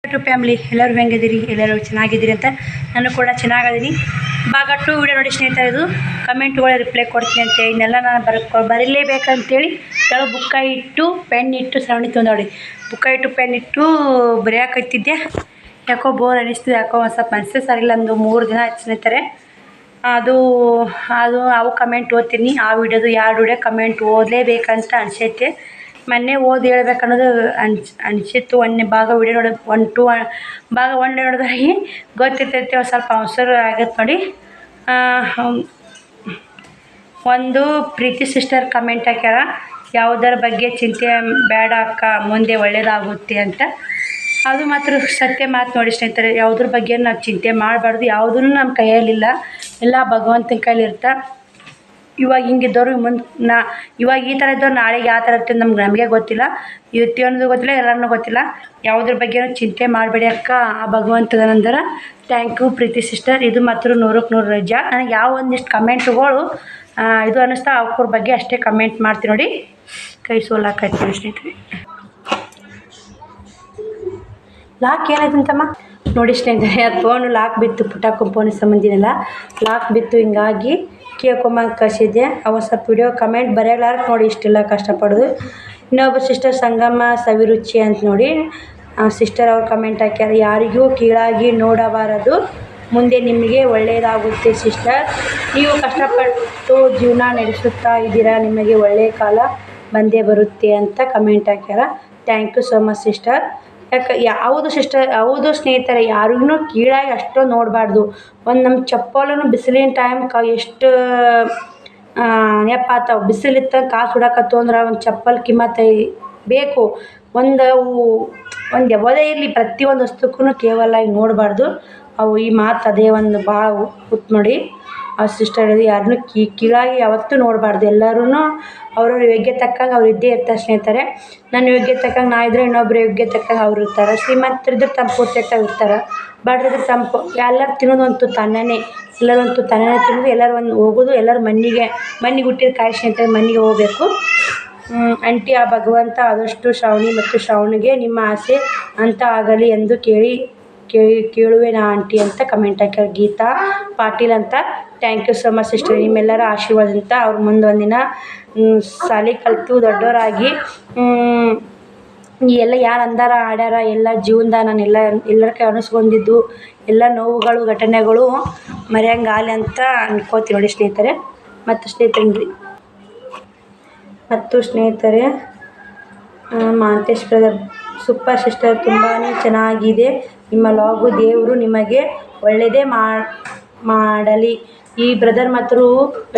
To family ಎಲ್ಲರೂ ಹೆಂಗಿದ್ದೀರಿ? ಎಲ್ಲರೂ ಚೆನ್ನಾಗಿದ್ದೀರಿ ಅಂತ ನಾನು ಕೂಡ ಚೆನ್ನಾಗಿದ್ದೀನಿ. ಭಾಗ 2 ವಿಡಿಯೋ ನೋಡಿ ಸ್ನೇಹಿತರೆ. ಇದು ಕಮೆಂಟ್ಗಳ ರಿಪ್ಲೈ ಕೊಡ್ತೀನಿ ಅಂತ ಇದನ್ನೆಲ್ಲ ನಾನು ಬರೀಲೇಬೇಕಂತೇಳಿ ಕೆಳ ಬುಕ್ಕ ಇಟ್ಟು ಪೆನ್ ಇಟ್ಟು ಸವಣಿ ತೊಂದೋಡಿ ಬುಕ್ಕ ಇಟ್ಟು ಪೆನ್ ಇಟ್ಟು ಬರೆಯಾಕತ್ತಿದ್ದೆ. ಯಾಕೋ ಬೋರ್ ಅನಿಸ್ತು, ಯಾಕೋ ಒಂದು ಸ್ವಲ್ಪ ಮನಸ್ಸೇ ಸರಿಯಿಲ್ಲ. ಒಂದು 3 ದಿನ ಆಯ್ತು ಸ್ನೇಹಿತರೆ. ಅದು ಅವು ಕಮೆಂಟ್ ಓದ್ತೀನಿ. ಆ ವಿಡಿಯೋದು 2 ವಿಡಿಯೋ ಕಮೆಂಟ್ ಓದಲೇಬೇಕಂತ ಅನಿಸೈತೆ. ಮೊನ್ನೆ ಓದಿ ಹೇಳ್ಬೇಕನ್ನೋದು ಅನಿಸಿತ್ತು. ಭಾಗ ವಿಡಿಯೋ ನೋಡಿ ಭಾಗ 1 ನೋಡಿದ್ರೆ ಗೊತ್ತಿರ್ತೈತಿ. ಒಂದು ಸ್ವಲ್ಪ ಅವಸರ ಆಗತ್ತೆ ನೋಡಿ. ಒಂದು ಪ್ರೀತಿ ಸಿಸ್ಟರ್ ಕಮೆಂಟ್ ಹಾಕ್ಯಾರ, ಯಾವುದರ ಬಗ್ಗೆ ಚಿಂತೆ ಬೇಡ ಅಕ್ಕ, ಮುಂದೆ ಒಳ್ಳೆಯದಾಗುತ್ತೆ ಅಂತ. ಅದು ಮಾತ್ರ ಸತ್ಯ ಮಾತು ನೋಡಿ ಸ್ನೇಹಿತರೆ. ಯಾವುದ್ರ ಬಗ್ಗೆ ನಾವು ಚಿಂತೆ ಮಾಡಬಾರ್ದು. ಯಾವುದೂ ನಮ್ಮ ಕೈಯಲ್ಲಿಲ್ಲ, ಎಲ್ಲ ಭಗವಂತನ ಕೈಲಿರ್ತಾ. ಇವಾಗ ಹಿಂಗಿದ್ದವರು ಇವಾಗ ಈ ಥರ ಇದ್ದವ್ರು ನಾಳೆಗೆ ಯಾವ ಥರ ಇರ್ತೀವಿ ನಮಗೆ ಗೊತ್ತಿಲ್ಲ. ಇವತ್ತು ಅನ್ನೋದು ಗೊತ್ತಿಲ್ಲ, ಎಲ್ಲನೂ ಗೊತ್ತಿಲ್ಲ. ಯಾವುದ್ರ ಬಗ್ಗೆನೂ ಚಿಂತೆ ಮಾಡಬೇಡಿ ಅಕ್ಕ, ಆ ಭಗವಂತನಂದರ. Thank you Preethi sister. ಇದು ಮಾತ್ರ 100ಕ್ಕೆ 100 ನಿಜ. ನನಗೆ ಯಾವ ಒಂದಿಷ್ಟು ಕಮೆಂಟ್ಗಳು ಇದು ಅನ್ನಿಸ್ತಾ ಅವ್ರ ಬಗ್ಗೆ ಅಷ್ಟೇ ಕಮೆಂಟ್ ಮಾಡ್ತೀನಿ ನೋಡಿ. ಕೈ ಸೋಲಾಕತ್ತೀನಿ ಸ್ನೇಹಿತರೆ. ಲಾಕ್ ಏನಾಯ್ತಂತಮ್ಮ ನೋಡಿ ಸ್ನೇಹಿತರೆ. ಅದು ಫೋನು ಲಾಕ್ ಬಿತ್ತು, ಪುಟ್ಟಕ್ಕ ಫೋನಿಗೆ ಸಂಬಂಧಿನೆಲ್ಲ ಲಾಕ್ ಬಿತ್ತು. ಹಿಂಗಾಗಿ ಕೇಳ್ಕೊಂಬಂದು ಕಳಿಸಿದ್ದೆ. ಅವ ಸ್ವಲ್ಪ ವಿಡಿಯೋ ಕಮೆಂಟ್ ಬರೆಯಲಾರಕ್ಕೆ ನೋಡಿ ಇಷ್ಟೆಲ್ಲ ಕಷ್ಟಪಡೋದು. ಇನ್ನೊಬ್ಬ ಸಿಸ್ಟರ್ ಸಂಗಮ ಸವಿರುಚಿ ಅಂತ ನೋಡಿ ಸಿಸ್ಟರ್ ಅವ್ರು ಕಮೆಂಟ್ ಹಾಕ್ಯಾರ, ಯಾರಿಗೂ ಕೀಳಾಗಿ ನೋಡಬಾರದು, ಮುಂದೆ ನಿಮಗೆ ಒಳ್ಳೆಯದಾಗುತ್ತೆ ಸಿಸ್ಟರ್. ನೀವು ಕಷ್ಟಪಟ್ಟು ಜೀವನ ನಡೆಸುತ್ತಾ ಇದ್ದೀರಾ, ನಿಮಗೆ ಒಳ್ಳೆಯ ಕಾಲ ಬಂದೇ ಬರುತ್ತೆ ಅಂತ ಕಮೆಂಟ್ ಹಾಕ್ಯಾರ. Thank you so much sister. ಹೌದು ಸಿಸ್ಟರ್, ಹೌದು ಸ್ನೇಹಿತರೆ. ಯಾರಿಗೂ ಕೀಳಾಗಿ ಅಷ್ಟೊಂದು ನೋಡಬಾರ್ದು. ಒಂದು ನಮ್ಮ ಚಪ್ಪಲೂ ಬಿಸಿಲಿನ ಟೈಮ್ ಎಷ್ಟು ನೆಪ್ಪಾತಾವೆ. ಬಿಸಿಲಿತ್ತ ಕಾಲು ಸುಡಕತ್ತು ಅಂದ್ರೆ ಒಂದು ಚಪ್ಪಲ್ ಕಿಮ್ಮತ್ತು ಬೇಕು. ಒಂದು ಯಾವುದೇ ಇರಲಿ, ಪ್ರತಿಯೊಂದು ವಸ್ತುಕ್ಕೂ ಕೇವಲ ನೋಡಬಾರ್ದು. ಅವು ಈ ಮಾತು ಅದೇ ಒಂದು ಭಾಳ ಹುಟ್ಟು ನೋಡಿ ಆ ಸಿಸ್ಟರ್ ಹೇಳಿದ್ರು, ಯಾರನ್ನೂ ಕೀಳಾಗಿ ಯಾವತ್ತೂ ನೋಡಬಾರ್ದು. ಎಲ್ಲರೂ ಅವ್ರವ್ರ ಯೋಗ್ಯ ತಕ್ಕಂಗೆ ಅವ್ರು ಇದ್ದೇ ಇರ್ತಾರೆ ಸ್ನೇಹಿತರೆ. ನನ್ನ ಯೋಗ್ಯ ತಕ್ಕಂಗೆ ನಾ ಇದ್ದರೆ ಇನ್ನೊಬ್ರು ಯೋಗ್ಯ ತಕ್ಕಂಗೆ ಅವ್ರು ಇರ್ತಾರೆ. ಶ್ರೀಮಂತರಿದ್ರೆ ತಮ್ಮ ಪೂರ್ತಿಯಾಗಿ ಇರ್ತಾರೆ, ಬಡರಿದ್ರೆ ತಂಪು. ಎಲ್ಲರೂ ತಿನ್ನೋದಂತೂ ತನ್ನನೇ, ಎಲ್ಲರಂತೂ ತನ್ನೇ ತಿನ್ನೋದು. ಎಲ್ಲರೂ ಒಂದು ಹೋಗೋದು, ಎಲ್ಲರೂ ಮಣ್ಣಿಗೆ ಹುಟ್ಟಿದ ಕಾಯಿ ಸ್ನೇಹಿತರೆ, ಮಣ್ಣಿಗೆ ಹೋಗಬೇಕು. ಆಂಟಿ, ಆ ಭಗವಂತ ಆದಷ್ಟು ಶ್ರಾವಣಿ ಮತ್ತು ಶ್ರಾವಣಿಗೆ ನಿಮ್ಮ ಆಸೆ ಅಂತ ಆಗಲಿ ಎಂದು ಕೇಳುವೆ ನಾ ಆಂಟಿ ಅಂತ ಕಮೆಂಟ್ ಹಾಕ್ಯಾರ ಗೀತಾ ಪಾಟೀಲ್ ಅಂತ. Thank you so much sister. ನಿಮ್ಮೆಲ್ಲರ ಆಶೀರ್ವಾದಂತ ಅವ್ರು ಮುಂದೊಂದಿನ ಶಾಲೆ ಕಲಿತು ದೊಡ್ಡವರಾಗಿ ಎಲ್ಲ ಯಾರು ಅಂದಾರ ಆಡ್ಯಾರ ಎಲ್ಲ ಜೀವನದಾಗ ನಾನು ಎಲ್ಲರ ಕೈ ಅನಿಸ್ಕೊಂಡಿದ್ದು ಎಲ್ಲ ನೋವುಗಳು ಘಟನೆಗಳು ಮರೆಯಂಗಾಲಿ ಅಂತ ಅನ್ಕೋತೀನಿ ನೋಡಿ ಸ್ನೇಹಿತರೆ. ಮತ್ತು ಸ್ನೇಹಿತರೆ ಮಾಂತೇಶ್ ಬ್ರದರ್ ಸೂಪರ್ ಸಿಸ್ಟರ್, ತುಂಬಾ ಚೆನ್ನಾಗಿದೆ ನಿಮ್ಮ ಲಾಗು. ದೇವರು ನಿಮಗೆ ಒಳ್ಳೆಯದೇ ಮಾಡಲಿ. ಈ ಬ್ರದರ್ ಮಾತ್ರ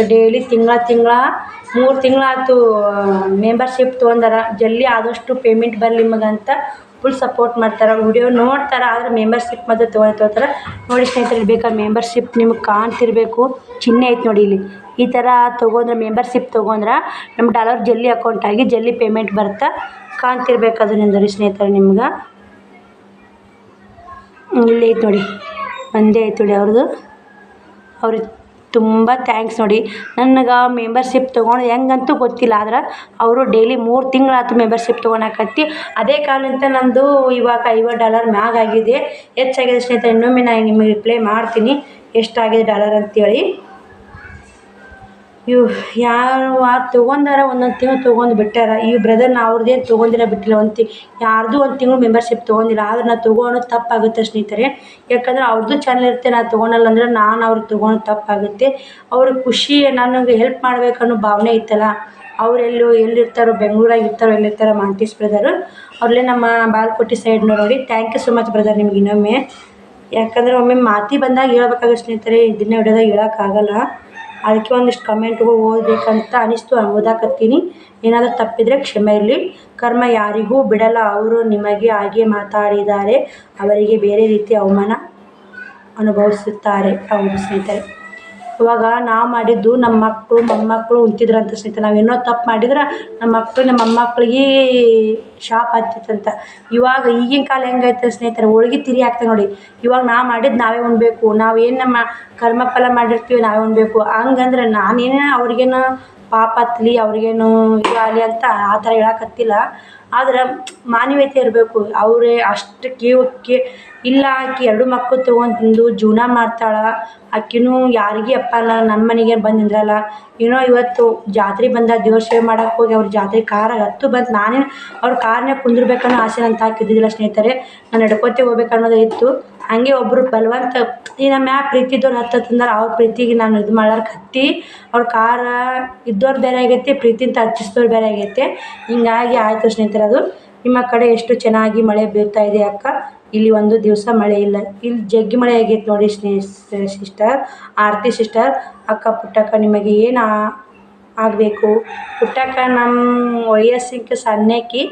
ಡೈಲಿ ತಿಂಗಳ 3 ತಿಂಗಳಾಯ್ತು ಮೆಂಬರ್ಶಿಪ್ ತೊಗೊಂಡಾರ. ಜಲ್ದಿ ಆದಷ್ಟು ಪೇಮೆಂಟ್ ಬರಲಿ ನಿಮಗಂತ ಫುಲ್ ಸಪೋರ್ಟ್ ಮಾಡ್ತಾರೆ. ವಿಡಿಯೋ ನೋಡ್ತಾರೆ, ಆದರೆ ಮೆಂಬರ್ಶಿಪ್ ಮತ್ತು ತೊಗೊಳ್ತಾರೆ ನೋಡಿ ಸ್ನೇಹಿತರೆ. ಬೇಕಾದ್ರೆ ಮೆಂಬರ್ಶಿಪ್ ನಿಮ್ಗೆ ಕಾಣ್ತಿರಬೇಕು, ಚಿಹ್ನೆ ಐತೆ ನೋಡಿ ಇಲ್ಲಿ. ಈ ಥರ ತೊಗೊಂಡ್ರೆ ಮೆಂಬರ್ಶಿಪ್ ತೊಗೊಂಡ್ರೆ ನಮ್ಮ ಡಾಲರ್ ಜಲ್ದಿ ಅಕೌಂಟ್ ಆಗಿ ಜಲ್ದಿ ಪೇಮೆಂಟ್ ಬರುತ್ತೆ. ಕಾಣ್ತಿರ್ಬೇಕು ಅದರಿಂದ ನೋಡಿ ಸ್ನೇಹಿತರೆ. ನಿಮ್ಗೆ ಇಲ್ಲಿ ಐತೆ ನೋಡಿ, ಒಂದೇ ಐತೆ ನೋಡಿ ಅವ್ರಿಗೆ ತುಂಬ ಥ್ಯಾಂಕ್ಸ್ ನೋಡಿ. ನನಗೆ ಮೆಂಬರ್ಶಿಪ್ ತೊಗೊಂಡು ಹೆಂಗಂತೂ ಗೊತ್ತಿಲ್ಲ, ಆದ್ರೆ ಅವರು ಡೈಲಿ 3 ತಿಂಗಳಾಯ್ತು ಮೆಂಬರ್ಶಿಪ್ ತೊಗೊಳಕತ್ತಿ. ಅದೇ ಕಾರಣಂತ ನಂದು ಇವಾಗ $50 ಮ್ಯಾಗ ಆಗಿದೆ, ಹೆಚ್ಚಾಗಿದೆ ಸ್ನೇಹಿತರೆ. ಇನ್ನೊಮ್ಮೆ ನಾನು ನಿಮಗೆ ರಿಪ್ಲೈ ಮಾಡ್ತೀನಿ ಎಷ್ಟಾಗಿದೆ ಡಾಲರ್ ಅಂತೇಳಿ. ಯಾರು ತೊಗೊಂಡಾರ ಒಂದೊಂದು ತಿಂಗಳು ತೊಗೊಂಡು ಬಿಟ್ಟಾರ. ಈ ಬ್ರದರ್ ನಾ ಅವ್ರದ್ದೇನು ತೊಗೊಂಡಿಲ್ಲ ಬಿಟ್ಟಿಲ್ಲ. ಯಾರ್ದು 1 ತಿಂಗಳು ಮೆಂಬರ್ಶಿಪ್ ತೊಗೊಂಡಿಲ್ಲ. ಆದ್ರೆ ನಾನು ತೊಗೊಳೋದು ತಪ್ಪಾಗುತ್ತೆ ಸ್ನೇಹಿತರೆ. ಯಾಕಂದ್ರೆ ಅವ್ರದ್ದು ಚಾನಲ್ ಇರುತ್ತೆ, ನಾನು ತೊಗೊಳಲ್ಲ ಅಂದರೆ ನಾನು ಅವ್ರಿಗೆ ತೊಗೊಳೋದು ತಪ್ಪಾಗುತ್ತೆ. ಅವ್ರಿಗೆ ಖುಷಿ ನನಗೆ ಹೆಲ್ಪ್ ಮಾಡಬೇಕನ್ನೋ ಭಾವನೆ ಇತ್ತಲ್ಲ. ಅವ್ರು ಎಲ್ಲಿರ್ತಾರೋ, ಬೆಂಗಳೂರಾಗ ಇರ್ತಾರೋ ಎಲ್ಲಿರ್ತಾರೋ ಮಾಂತೇಶ್ ಬ್ರದರು, ಅವ್ರಲ್ಲೇ ನಮ್ಮ ಬಾಲ್ಕೋಟೆ ಸೈಡ್ ನೋಡಿ. Thank you so much brother ನಿಮ್ಗೆ ಇನ್ನೊಮ್ಮೆ. ಯಾಕಂದರೆ ಒಮ್ಮೆ ಮಾತಿ ಬಂದಾಗ ಹೇಳ್ಬೇಕಾಗುತ್ತೆ ಸ್ನೇಹಿತರೆ, ಇದನ್ನೇ ಹಿಡಿದಾಗ ಹೇಳೋಕ್ಕಾಗಲ್ಲ. ಅದಕ್ಕೆ ಒಂದಿಷ್ಟು ಕಮೆಂಟ್ಗಳು ಓದಬೇಕಂತ ಅನಿಸ್ತು, ಓದಾಕತ್ತೀನಿ. ಏನಾದರೂ ತಪ್ಪಿದರೆ ಕ್ಷಮೆ ಇರಲಿ. ಕರ್ಮ ಯಾರಿಗೂ ಬಿಡಲ್ಲ. ಅವರು ನಿಮಗೆ ಹಾಗೆ ಮಾತಾಡಿದರೆ ಅವರಿಗೆ ಬೇರೆ ರೀತಿ ಅವಮಾನ ಅನುಭವಿಸುತ್ತಾರೆ. ಹೌದು ಸ್ನೇಹಿತರೆ. ಇವಾಗ ನಾವು ಮಾಡಿದ್ದು ನಮ್ಮ ಮಕ್ಕಳು ಮೊಮ್ಮಕ್ಕಳು ಉಂತಿದ್ರಂತ ಸ್ನೇಹಿತರೆ. ನಾವೇನೋ ತಪ್ಪು ಮಾಡಿದ್ರೆ ನಮ್ಮ ಮಕ್ಕಳು ನಮ್ಮ ಮೊಮ್ಮಕ್ಕಳಿಗೆ ಶಾಪ್ ಹತ್ತಿತ್ತಂತ. ಇವಾಗ ಈಗಿನ ಕಾಲ ಹೆಂಗೈತೆ ಸ್ನೇಹಿತರೆ, ಹೋಳ್ಗೆ ತಿರಿ ಹಾಕ್ತಾರೆ ನೋಡಿ. ಇವಾಗ ನಾವು ಮಾಡಿದ್ದು ನಾವೇ ಉಣ್ಬೇಕು, ನಾವೇನು ನಮ್ಮ ಕರ್ಮಫಲ ಮಾಡಿರ್ತೀವಿ ನಾವೇ ಉಣ್ಬೇಕು. ಹಂಗಂದ್ರೆ ನಾನೇನು ಅವ್ರಿಗೇನು ಪಾಪ ಹತ್ತಲಿ ಅವ್ರಿಗೇನು ಇದು ಆಗಲಿ ಅಂತ ಆ ಥರ ಹೇಳಕತ್ತಿಲ್ಲ. ಆದ್ರೆ ಮಾನವೀಯತೆ ಇರಬೇಕು. ಅವರೇ ಅಷ್ಟು ಇಲ್ಲ ಆಕಿ 2 ಮಕ್ಕಳು ತೊಗೊಂಡು ಜೀವನ ಮಾಡ್ತಾಳೆ. ಆಕಿನೂ ಯಾರಿಗೆ ಅಪ್ಪ ಅಲ್ಲ, ನಮ್ಮ ಮನೆಗೆ ಬಂದು ನಿಂದ್ರಲ್ಲ. ಏನೋ ಇವತ್ತು ಜಾತ್ರೆ ಬಂದ ದೇವ್ರ ಸೇವೆ ಮಾಡಕ್ಕೆ ಹೋಗಿ ಅವ್ರ ಜಾತ್ರೆ ಕಾರಾಗ ಹತ್ತು ಬಂತು. ನಾನೇನು ಅವ್ರ ಕಾರ್ನಾಗ ಕುಂದಿರ್ಬೇಕನ್ನೋ ಆಸೆ ಅಂತ ಹಾಕಿದ್ದಿಲ್ಲ ಸ್ನೇಹಿತರೆ. ನಾನು ನಡ್ಕೊತೆ ಹೋಗ್ಬೇಕು ಅನ್ನೋದೇ ಇತ್ತು. ಹಾಗೆ ಒಬ್ಬರು ಬಲವಂತ ಈ ನಮ್ಮ ಮ್ಯಾಗ ಪ್ರೀತಿ ಇದ್ದವ್ರು ಹತ್ತಂದ್ರೆ ಅವ್ರ ಪ್ರೀತಿಗೆ ನಾನು ಇದು ಮಾಡ್ಲಾರ್ಕ ಹತ್ತಿ ಅವ್ರ ಕಾರ ಇದ್ದವ್ರು ಬೇರೆ ಆಗೈತೆ, ಪ್ರೀತಿಂತ ಹಚ್ಚಿಸಿದವ್ರು ಬೇರೆ ಆಗೈತೆ. ಹಿಂಗಾಗಿ ಆಯಿತು ಸ್ನೇಹಿತರೆ. ಅದು ನಿಮ್ಮ ಕಡೆ ಎಷ್ಟು ಚೆನ್ನಾಗಿ ಮಳೆ ಬೀಳ್ತಾ ಇದೆ ಅಕ್ಕ. ಇಲ್ಲಿ ಒಂದು ದಿವಸ ಮಳೆ ಇಲ್ಲ. ಇಲ್ಲಿ ಜಗ್ಗಿ ಮಳೆ ಆಗೈತೆ ನೋಡಿ ಸಿಸ್ಟರ್ ಆರತಿ ಸಿಸ್ಟರ್. ಅಕ್ಕ ಪುಟ್ಟಕ್ಕ ನಿಮಗೆ ಏನು ಆಗಬೇಕು? ಪುಟ್ಟಕ್ಕ ನಮ್ಮ ವಯಸ್ಸಿಗೆ ಸಣ್ಣಕಿ,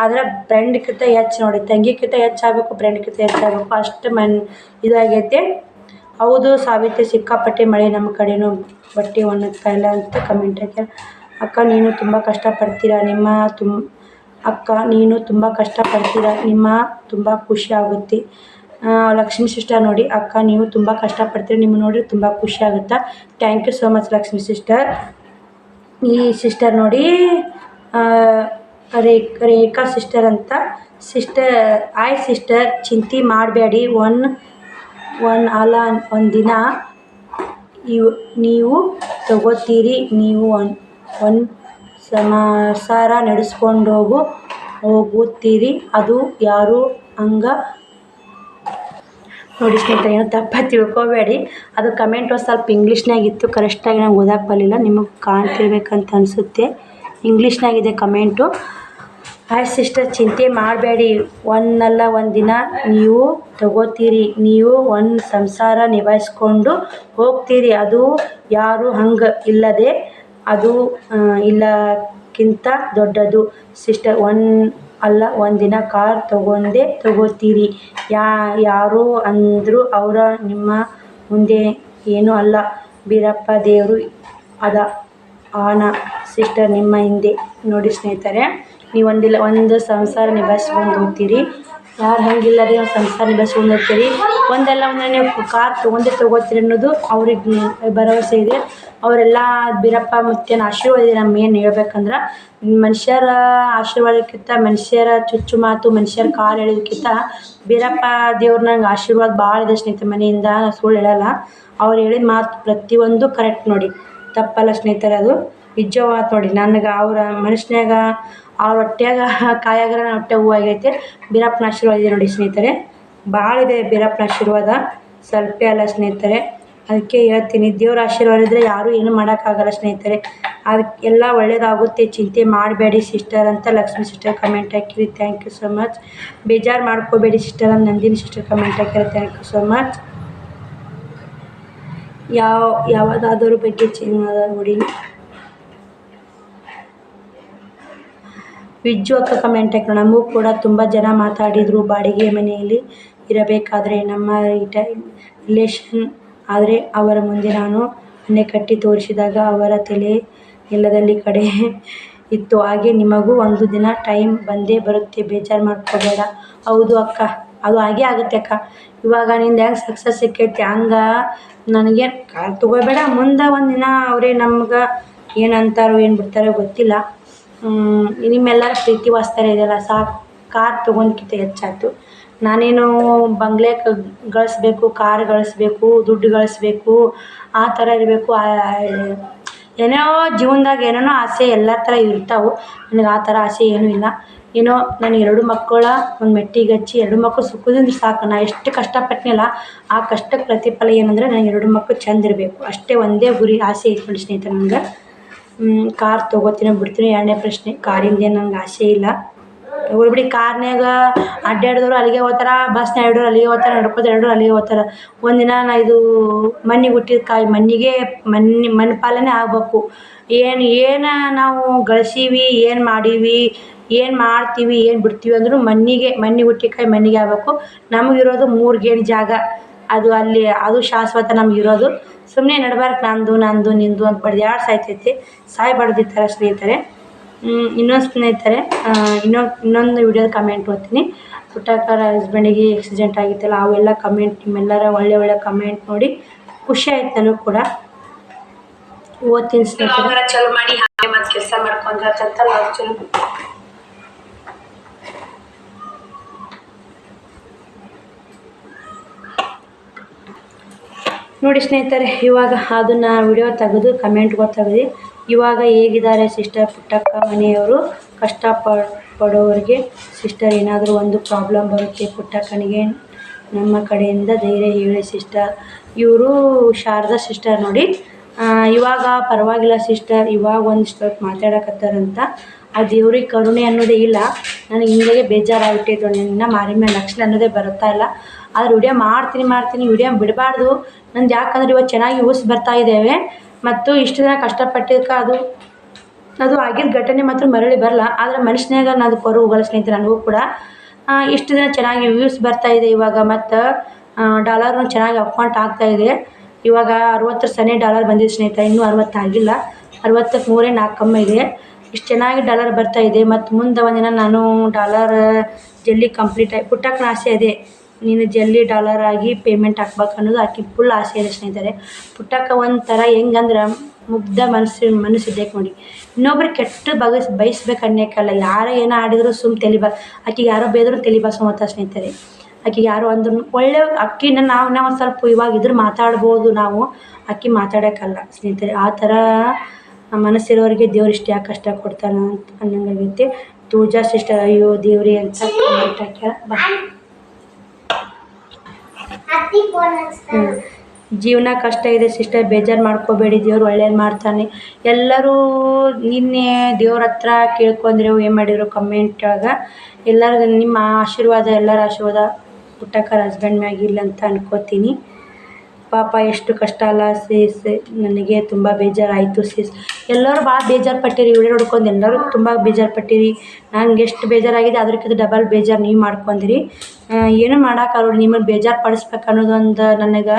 ಆದರೆ ಫ್ರೆಂಡ್ಕಿಂತ ಹೆಚ್ಚು ನೋಡಿ, ತಂಗಿಕ್ಕಿಂತ ಹೆಚ್ಚಾಗಬೇಕು, ಫ್ರೆಂಡ್ಕಿಂತ ಹೆಚ್ಚಾಗಬೇಕು, ಅಷ್ಟು ಇದಾಗೈತೆ. ಹೌದು ಸಾವಿತ್ರಿ, ಸಿಕ್ಕಾಪಟ್ಟೆ ಮಳೆ ನಮ್ಮ ಕಡೆನೂ, ಬಟ್ಟೆ ಒಣಗ್ತಾ ಇಲ್ಲ ಅಂತ ಕಮೆಂಟ್ ಹಾಕ್ಯಾರ. ಅಕ್ಕ ನೀನು ತುಂಬ ಕಷ್ಟಪಡ್ತೀರಾ, ಅಕ್ಕ ನೀನು ತುಂಬ ಕಷ್ಟಪಡ್ತೀರಾ, ತುಂಬ ಖುಷಿ ಆಗುತ್ತೆ. ಲಕ್ಷ್ಮೀ ಸಿಸ್ಟರ್ ನೋಡಿ, ಅಕ್ಕ ನೀವು ತುಂಬ ಕಷ್ಟಪಡ್ತೀರಿ, ನಿಮ್ಮ ನೋಡಿ ತುಂಬ ಖುಷಿ ಆಗುತ್ತಾ. Thank you so much Lakshmi sister. ಈ ಸಿಸ್ಟರ್ ನೋಡಿ ರೇಖಾ ಸಿಸ್ಟರ್ ಅಂತ. ಸಿಸ್ಟರ್ ಆಯ್ ಸಿಸ್ಟರ್, ಚಿಂತೆ ಮಾಡಬೇಡಿ, ಒಂದಿನ ನೀವು ತಗೋತೀರಿ. ನೀವು ಒಂದು ಸಂಸಾರ ನಡೆಸ್ಕೊಂಡು ಹೋಗುತ್ತೀರಿ. ಅದು ಯಾರು ಹಂಗ ನೋಡಿ ಸ್ನೇಹಿತರೆ, ಏನು ತಪ್ಪ ತಿಳ್ಕೊಬೇಡಿ. ಅದು ಕಮೆಂಟ್ ಒಂದು ಸ್ವಲ್ಪ ಇಂಗ್ಲೀಷ್ನಾಗಿತ್ತು, ಕರೆಕ್ಟಾಗಿ ನಂಗೆ ಓದಕ್ಕೆ ಬರಲಿಲ್ಲ. ನಿಮಗೆ ಕಾಣ್ತಿರ್ಬೇಕಂತ ಅನಿಸುತ್ತೆ, ಇಂಗ್ಲೀಷ್ನಾಗಿದೆ ಕಮೆಂಟು. ಹಾಯ್ ಸಿಸ್ಟರ್, ಚಿಂತೆ ಮಾಡಬೇಡಿ, ಒಂದಿನ ನೀವು ತಗೋತೀರಿ. ನೀವು ಒಂದು ಸಂಸಾರ ನಿಭಾಯಿಸ್ಕೊಂಡು ಹೋಗ್ತೀರಿ. ಅದು ಯಾರು ಹಂಗೆ ಇಲ್ಲದೆ, ಅದು ಇಲ್ಲಕ್ಕಿಂತ ದೊಡ್ಡದು ಸಿಸ್ಟರ್. ಒಂದಿನ ಕಾರ್ ತಗೋತೀರಿ. ಯಾರು ಅಂದರು ಅವ್ರ ನಿಮ್ಮ ಮುಂದೆ ಏನೂ ಅಲ್ಲ. ಬೀರಪ್ಪ ದೇವರು ಅದ ಆನ ಸಿಸ್ಟರ್ ನಿಮ್ಮ ಹಿಂದೆ. ನೋಡಿ ಸ್ನೇಹಿತರೆ, ನೀವು ಒಂದು ಸಂಸಾರ ನಿಭಾಯಿಸ್ಕೊಂಡು ಹೋಗ್ತೀರಿ. ಯಾರು ಹಂಗಿಲ್ಲದೆ ಒಂದು ಸಂಸಾರ ನಿಭಾಯಿಸ್ಕೊಂಡು ಹೋಗ್ತೀರಿ. ಒಂದಲ್ಲ ನೀವು ಕಾರ್ ತಗೋತೀರಿ ಅನ್ನೋದು ಅವ್ರಿಗೆ ಭರವಸೆ ಇದೆ. ಅವರೆಲ್ಲ ಬೀರಪ್ಪ ಮುತ್ತೇನ ಆಶೀರ್ವಾದ ಇದೆ. ನಮ್ಮ ಏನು ಹೇಳ್ಬೇಕಂದ್ರೆ, ಮನುಷ್ಯರ ಆಶೀರ್ವಾದಕ್ಕಿಂತ ಮನುಷ್ಯರ ಚುಚ್ಚು ಮಾತು, ಮನುಷ್ಯರ ಕಾಲು ಎಳೆಯೋದಕ್ಕಿಂತ ಬೀರಪ್ಪ ದೇವ್ರು ನಂಗೆ ಆಶೀರ್ವಾದ ಭಾಳ ಇದೆ ಸ್ನೇಹಿತರೆ. ಮನೆಯಿಂದ ನಾನು ಸುಳ್ಳು ಹೇಳಲ್ಲ. ಅವ್ರು ಹೇಳಿದ ಮಾತು ಪ್ರತಿಯೊಂದು ಕರೆಕ್ಟ್ ನೋಡಿ, ತಪ್ಪಲ್ಲ ಸ್ನೇಹಿತರೆ. ಅದು ನಿಜವಾದ ನೋಡಿ. ನನಗೆ ಅವರ ಮನುಷ್ಯನಾಗ ಅವ್ರ ಹೊಟ್ಯಾಗ ಕಾಯಾಗ ನನ್ನ ಹೊಟ್ಟೆ ಹೂವಾಗೈತೆ. ಬೀರಪ್ಪನ ಆಶೀರ್ವಾದ ಇದೆ ನೋಡಿ ಸ್ನೇಹಿತರೆ, ಭಾಳ ಇದೆ ಬೀರಪ್ಪನ ಆಶೀರ್ವಾದ, ಸ್ವಲ್ಪ ಅಲ್ಲ ಸ್ನೇಹಿತರೆ. ಅದಕ್ಕೆ ಹೇಳ್ತೀನಿ, ದೇವ್ರ ಆಶೀರ್ವಾದ ಇದ್ದರೆ ಯಾರೂ ಏನೂ ಮಾಡೋಕ್ಕಾಗಲ್ಲ ಸ್ನೇಹಿತರೆ. ಅದಕ್ಕೆ ಎಲ್ಲ ಒಳ್ಳೇದಾಗುತ್ತೆ, ಚಿಂತೆ ಮಾಡಬೇಡಿ ಸಿಸ್ಟರ್ ಅಂತ ಲಕ್ಷ್ಮೀ ಸಿಸ್ಟರ್ ಕಮೆಂಟ್ ಹಾಕಿರಿ. Thank you so much. ಬೇಜಾರು ಮಾಡ್ಕೋಬೇಡಿ ಸಿಸ್ಟರ್ ಅಂತ ನಂದಿನಿ ಸಿಸ್ಟರ್ ಕಮೆಂಟ್ ಹಾಕಿರಿ. Thank you so much. ಯಾವುದಾದರೂ ಬಗ್ಗೆ ನೋಡಿ. ವಿಜ್ಜು ಅಕ್ಕ ಕಮೆಂಟ್ ಹಾಕಿ, ನಮಗೂ ಕೂಡ ತುಂಬ ಜನ ಮಾತಾಡಿದರು ಬಾಡಿಗೆ ಮನೆಯಲ್ಲಿ ಇರಬೇಕಾದ್ರೆ ನಮ್ಮ ರಿಲೇಷನ್. ಆದರೆ ಅವರ ಮುಂದೆ ನಾನು ಮನೆ ಕಟ್ಟಿ ತೋರಿಸಿದಾಗ ಅವರ ತಲೆ ಎಲ್ಲದಲ್ಲಿ ಕಡೆ ಇತ್ತು. ಹಾಗೆ ನಿಮಗೂ ಒಂದು ದಿನ ಟೈಮ್ ಬಂದೇ ಬರುತ್ತೆ, ಬೇಜಾರು ಮಾಡ್ಕೋಬೇಡ. ಹೌದು ಅಕ್ಕ, ಅದು ಹಾಗೆ ಆಗುತ್ತೆ ಅಕ್ಕ. ಇವಾಗ ನಿಂದು ಹೆಂಗೆ ಸಕ್ಸಸ್ ಸಿಕ್ಕೈತಿ ಹಂಗೆ ನನಗೇನು ತಗೋಬೇಡ. ಮುಂದೆ ಒಂದು ದಿನ ಅವರೇ ನಮ್ಗೆ ಏನಂತಾರೋ ಏನು ಬಿಡ್ತಾರೋ ಗೊತ್ತಿಲ್ಲ. ನಿಮ್ಮೆಲ್ಲರ ಪ್ರೀತಿ ವಾತ್ಸಲ್ಯ ಇದೆಯಲ್ಲ ಸಾಕು. ಕಾರ್ ತೊಗೊಂಡ್ಕಿಂತ ಹೆಚ್ಚಾಯ್ತು. ನಾನೇನು ಬಂಗ್ಲೆ ಗಳಿಸ್ಬೇಕು, ಕಾರ್ ಗಳಿಸ್ಬೇಕು, ದುಡ್ಡು ಗಳಿಸ್ಬೇಕು, ಆ ಥರ ಇರಬೇಕು. ಏನೋ ಜೀವನದಾಗ ಏನೇನೋ ಆಸೆ ಎಲ್ಲ ಥರ ಇರ್ತಾವೆ. ನನಗೆ ಆ ಥರ ಆಸೆ ಏನೂ ಇಲ್ಲ. ಏನೋ ನಾನು 2 ಮಕ್ಕಳ ಒಂದು ಮೆಟ್ಟಿಗೆ ಹಚ್ಚಿ 2 ಮಕ್ಕಳು ಸುಖದಿಂದ ಸಾಕು. ನಾನು ಎಷ್ಟು ಕಷ್ಟಪಟ್ಟನಲ್ಲ ಆ ಕಷ್ಟಕ್ಕೆ ಪ್ರತಿಫಲ ಏನಂದರೆ ನನಗೆ 2 ಮಕ್ಕಳು ಚೆಂದ ಇರಬೇಕು ಅಷ್ಟೇ. ಒಂದೇ ಗುರಿ ಆಸೆ ಐತೆ ನೋಡಿ ಸ್ನೇಹಿತರೆ ನನಗೆ. ಕಾರ್ ತೊಗೋತೀನಿ ಬಿಡ್ತೀನಿ ಎರಡನೇ ಪ್ರಶ್ನೆ. ಕಾರಿಂದೇನು ನಂಗೆ ಆಸೆ ಇಲ್ಲ. ಹೋಗ್ಬಿಡಿ, ಕಾರ್ನ್ಯಾಗ ಅಡ್ಡಾಡಿದವರು ಅಲ್ಲಿಗೆ ಹೋಗ್ತಾರೆ, ಬಸ್ನಾಗ ಎರಡೋರು ಅಲ್ಲಿಗೆ ಹೋಗ್ತಾರೆ, ನಡ್ಕೋತ ಎರಡೋರು ಅಲ್ಲಿಗೆ ಹೋಗ್ತಾರೆ. ಒಂದಿನ ಇದು ಮಣ್ಣಿಗೆ ಹುಟ್ಟಿದ ಕಾಯಿ ಮಣ್ಣು ಪಾಲನೆ ಆಗಬೇಕು. ಏನು ನಾವು ಗಳಿಸೀವಿ, ಏನು ಮಾಡೀವಿ, ಏನು ಮಾಡ್ತೀವಿ, ಏನು ಬಿಡ್ತೀವಿ ಅಂದರೂ ಮಣ್ಣಿಗೆ ಹುಟ್ಟಿದ ಕಾಯಿ ಮಣ್ಣಿಗೆ ಆಗಬೇಕು. ನಮಗಿರೋದು 3 ಗೇಣು ಜಾಗ, ಅದು ಶಾಶ್ವತ ನಮಗಿರೋದು. ಸುಮ್ಮನೆ ನಡ್ಬಾರ್ದು ನಂದು ನಿಂದು ಅಂತ ಬಡ್ದಾಡಿ ಸಾಯ್ತೈತಿ. ಸಾಯ್ಬಾರ್ದು ಈ ಥರ ಸ್ನೇಹಿತರೆ. ಇನ್ನೊಂದು ಸ್ನೇಹಿತರೆ, ಇನ್ನೊಂದು ವಿಡಿಯೋದ ಕಮೆಂಟ್ ಓದ್ತೀನಿ. ಪುಟ್ಟಕ್ಕರ ಹಸ್ಬೆಂಡಿಗೆ ಆಕ್ಸಿಡೆಂಟ್ ಆಗಿತ್ತಲ್ಲ, ಅವೆಲ್ಲ ಕಮೆಂಟ್, ನಿಮ್ಮೆಲ್ಲರ ಒಳ್ಳೆ ಕಮೆಂಟ್ ನೋಡಿ ಖುಷಿ ಆಯ್ತು ನನಗೂ ಕೂಡ. ಓದ್ತೀನಿ ಸ್ನೇಹಿತರೆ. ಚಲೋ ಮಾಡಿ ಹಾಗೆ ಮತ್ತೆ ಕೆಲಸ ಮಾಡ್ಕೊಂಡ್ರಂತ ಚಲೋ ನೋಡಿ ಸ್ನೇಹಿತರೆ. ಇವಾಗ ಅದನ್ನು ವಿಡಿಯೋ ತೆಗೆದು ಕಮೆಂಟ್ಗಳು ತೆಗೆದು ಇವಾಗ ಹೇಗಿದ್ದಾರೆ ಸಿಸ್ಟರ್ ಪುಟ್ಟಕ್ಕ ಮನೆಯವರು, ಕಷ್ಟಪಡೋರಿಗೆ ಸಿಸ್ಟರ್ ಏನಾದರೂ ಒಂದು ಪ್ರಾಬ್ಲಮ್ ಬರುತ್ತೆ ಪುಟ್ಟಕ್ಕನಿಗೆ ನಮ್ಮ ಕಡೆಯಿಂದ ಧೈರ್ಯ ಹೇಳಿ ಸಿಸ್ಟರ್. ಇವರು ಶಾರದಾ ಸಿಸ್ಟರ್ ನೋಡಿ. ಇವಾಗ ಪರವಾಗಿಲ್ಲ ಸಿಸ್ಟರ್, ಇವಾಗ ಒಂದಿಷ್ಟು ಮಾತಾಡಕತ್ತಾರಂತ. ಆ ದೇವ್ರಿಗೆ ಕರುಣೆ ಅನ್ನೋದೇ ಇಲ್ಲ. ನನಗೆ ಹಿಂಗೆ ಬೇಜಾರಾಗ್ಬಿಟ್ಟಿತ್ತು. ನಿನ್ನ ಮಾರಿ ಮೇಲೆ ಲಕ್ಷಣ ಅನ್ನೋದೇ ಬರುತ್ತಾ ಇಲ್ಲ. ಆದ್ರೆ ವಿಡಿಯೋ ಮಾಡ್ತೀನಿ ವಿಡಿಯೋ ಬಿಡಬಾರ್ದು ನಂದು. ಯಾಕಂದ್ರೆ ಇವತ್ತು ಚೆನ್ನಾಗಿ ಯೂಸ್ ಬರ್ತಾ ಇದ್ದೇವೆ ಮತ್ತು ಇಷ್ಟು ದಿನ ಕಷ್ಟಪಟ್ಟಿದ್ದಕ್ಕೆ ಅದು ಆಗಿದ್ದ ಘಟನೆ ಮಾತ್ರ ಮರಳಿ ಬರಲ್ಲ. ಆದರೆ ಮನುಷ್ಯನಾಗ ನಾನು ಕೊರು ಹೋಗಲ್ಲ ಸ್ನೇಹಿತರೆ. ನನಗೂ ಕೂಡ ಇಷ್ಟು ದಿನ ಚೆನ್ನಾಗಿ ವ್ಯೂಸ್ ಬರ್ತಾ ಇದೆ. ಇವಾಗ ಮತ್ತು ಡಾಲರ್ನು ಚೆನ್ನಾಗಿ ಅಕೌಂಟ್ ಆಗ್ತಾಯಿದೆ. ಇವಾಗ 60 ಸನೇ ಡಾಲರ್ ಬಂದಿದೆ ಸ್ನೇಹಿತರೆ. ಇನ್ನೂ 60 ಆಗಿಲ್ಲ. 60ಕ್ಕೆ 3.4 ಕಮ್ಮಿ ಇದೆ. ಇಷ್ಟು ಚೆನ್ನಾಗಿ ಡಾಲರ್ ಬರ್ತಾ ಇದೆ. ಮತ್ತು ಮುಂದೆ ಒಂದಿನ ನಾನು ಡಾಲರ್ ಜಲ್ದಿ ಕಂಪ್ಲೀಟ್ ಆಗಿ ಪುಟ್ಟಕ್ಕನ ಆಸೆ ಇದೆ, ನೀನು ಜಲ್ದಿ ಡಾಲರ್ ಆಗಿ ಪೇಮೆಂಟ್ ಹಾಕ್ಬೇಕು ಅನ್ನೋದು ಆಕೆ ಫುಲ್ ಆಸೆ ಇದೆ ಸ್ನೇಹಿತರೆ. ಪುಟ್ಟಕ್ಕ ಒಂಥರ ಹೆಂಗಂದ್ರೆ ಮುಗ್ಧ ಮನಸ್ಸಿದ್ದಕ್ಕೆ ನೋಡಿ. ಇನ್ನೊಬ್ರಿಗೆ ಕೆಟ್ಟು ಬಯಸ್ಬೇಕು ಅನ್ನೋಕ್ಕಲ್ಲ. ಯಾರೇ ಏನೋ ಆಡಿದ್ರು ತಲೆ ಆಕೆಗೆ ಯಾರೋ ಬೇದ್ರು ತಲೆ ಬಾಸೋತ ಸ್ನೇಹಿತರೆ. ಆಕೆಗೆ ಯಾರು ಅಂದ್ರೂ ಒಳ್ಳೆ ಅಕ್ಕಿನ ನಾವು ಒಂದು ಸ್ವಲ್ಪ ಇವಾಗ ಇದ್ರ ಮಾತಾಡ್ಬೋದು ನಾವು, ಅಕ್ಕಿ ಮಾತಾಡೋಕ್ಕಲ್ಲ ಸ್ನೇಹಿತರೆ. ಆ ಥರ ಮನಸ್ಸಿರೋರಿಗೆ ದೇವ್ರು ಇಷ್ಟು ಯಾಕೆ ಕಷ್ಟ ಕೊಡ್ತಾನೆ ಅಂತ ಅನ್ನಂಗಾಗೈತೆ. ತೂಜಾ ಸಿಸ್ಟರ್ ಅಯ್ಯೋ ದೇವ್ರಿ ಅಂತ ಕಮೆಂಟ್ ಹಾಕ್ಯಾರ. ಜೀವನ ಕಷ್ಟ ಇದೆ ಸಿಸ್ಟರ್, ಬೇಜಾರು ಮಾಡ್ಕೋಬೇಡಿ, ದೇವ್ರು ಒಳ್ಳೇದು ಮಾಡ್ತಾನೆ. ಎಲ್ಲರೂ ನಿನ್ನೆ ದೇವ್ರ ಹತ್ರ ಕೇಳ್ಕೊಂಡ್ರೆ ಏನು ಮಾಡಿದ್ರು ಕಮೆಂಟ್ ಒಳಗೆ. ಎಲ್ಲರೂ ನಿಮ್ಮ ಆಶೀರ್ವಾದ, ಎಲ್ಲರ ಆಶೀರ್ವಾದ ಪುಟ್ಟಕ್ಕರ ಹಸ್ಬೆಂಡ್ ಮ್ಯಾಗಿಲ್ಲ ಅಂತ ಅನ್ಕೋತೀನಿ. ಪಾಪ ಎಷ್ಟು ಕಷ್ಟ ಅಲ್ಲ ಸೀಸ್, ನನಗೆ ತುಂಬ ಬೇಜಾರಾಯಿತು ಸೀಸ್. ಎಲ್ಲರೂ ಭಾಳ ಬೇಜಾರು ಪಟ್ಟಿರಿ. ವಿಡಿಯೋ ನೋಡ್ಕೊಂಡು ಎಲ್ಲರೂ ತುಂಬ ಬೇಜಾರು ಪಟ್ಟಿರಿ. ನಂಗೆ ಎಷ್ಟು ಬೇಜಾರಾಗಿದೆ ಅದಕ್ಕಿಂತ ಡಬಲ್ ಬೇಜಾರು ನೀವು ಮಾಡ್ಕೊಂಡಿರಿ. ಏನೂ ಮಾಡೋಕ್ಕಾಗಲ್ಲ. ನಿಮ್ಮನ್ನು ಬೇಜಾರು ಪಡಿಸ್ಬೇಕು ಅನ್ನೋದೊಂದು ನನಗೆ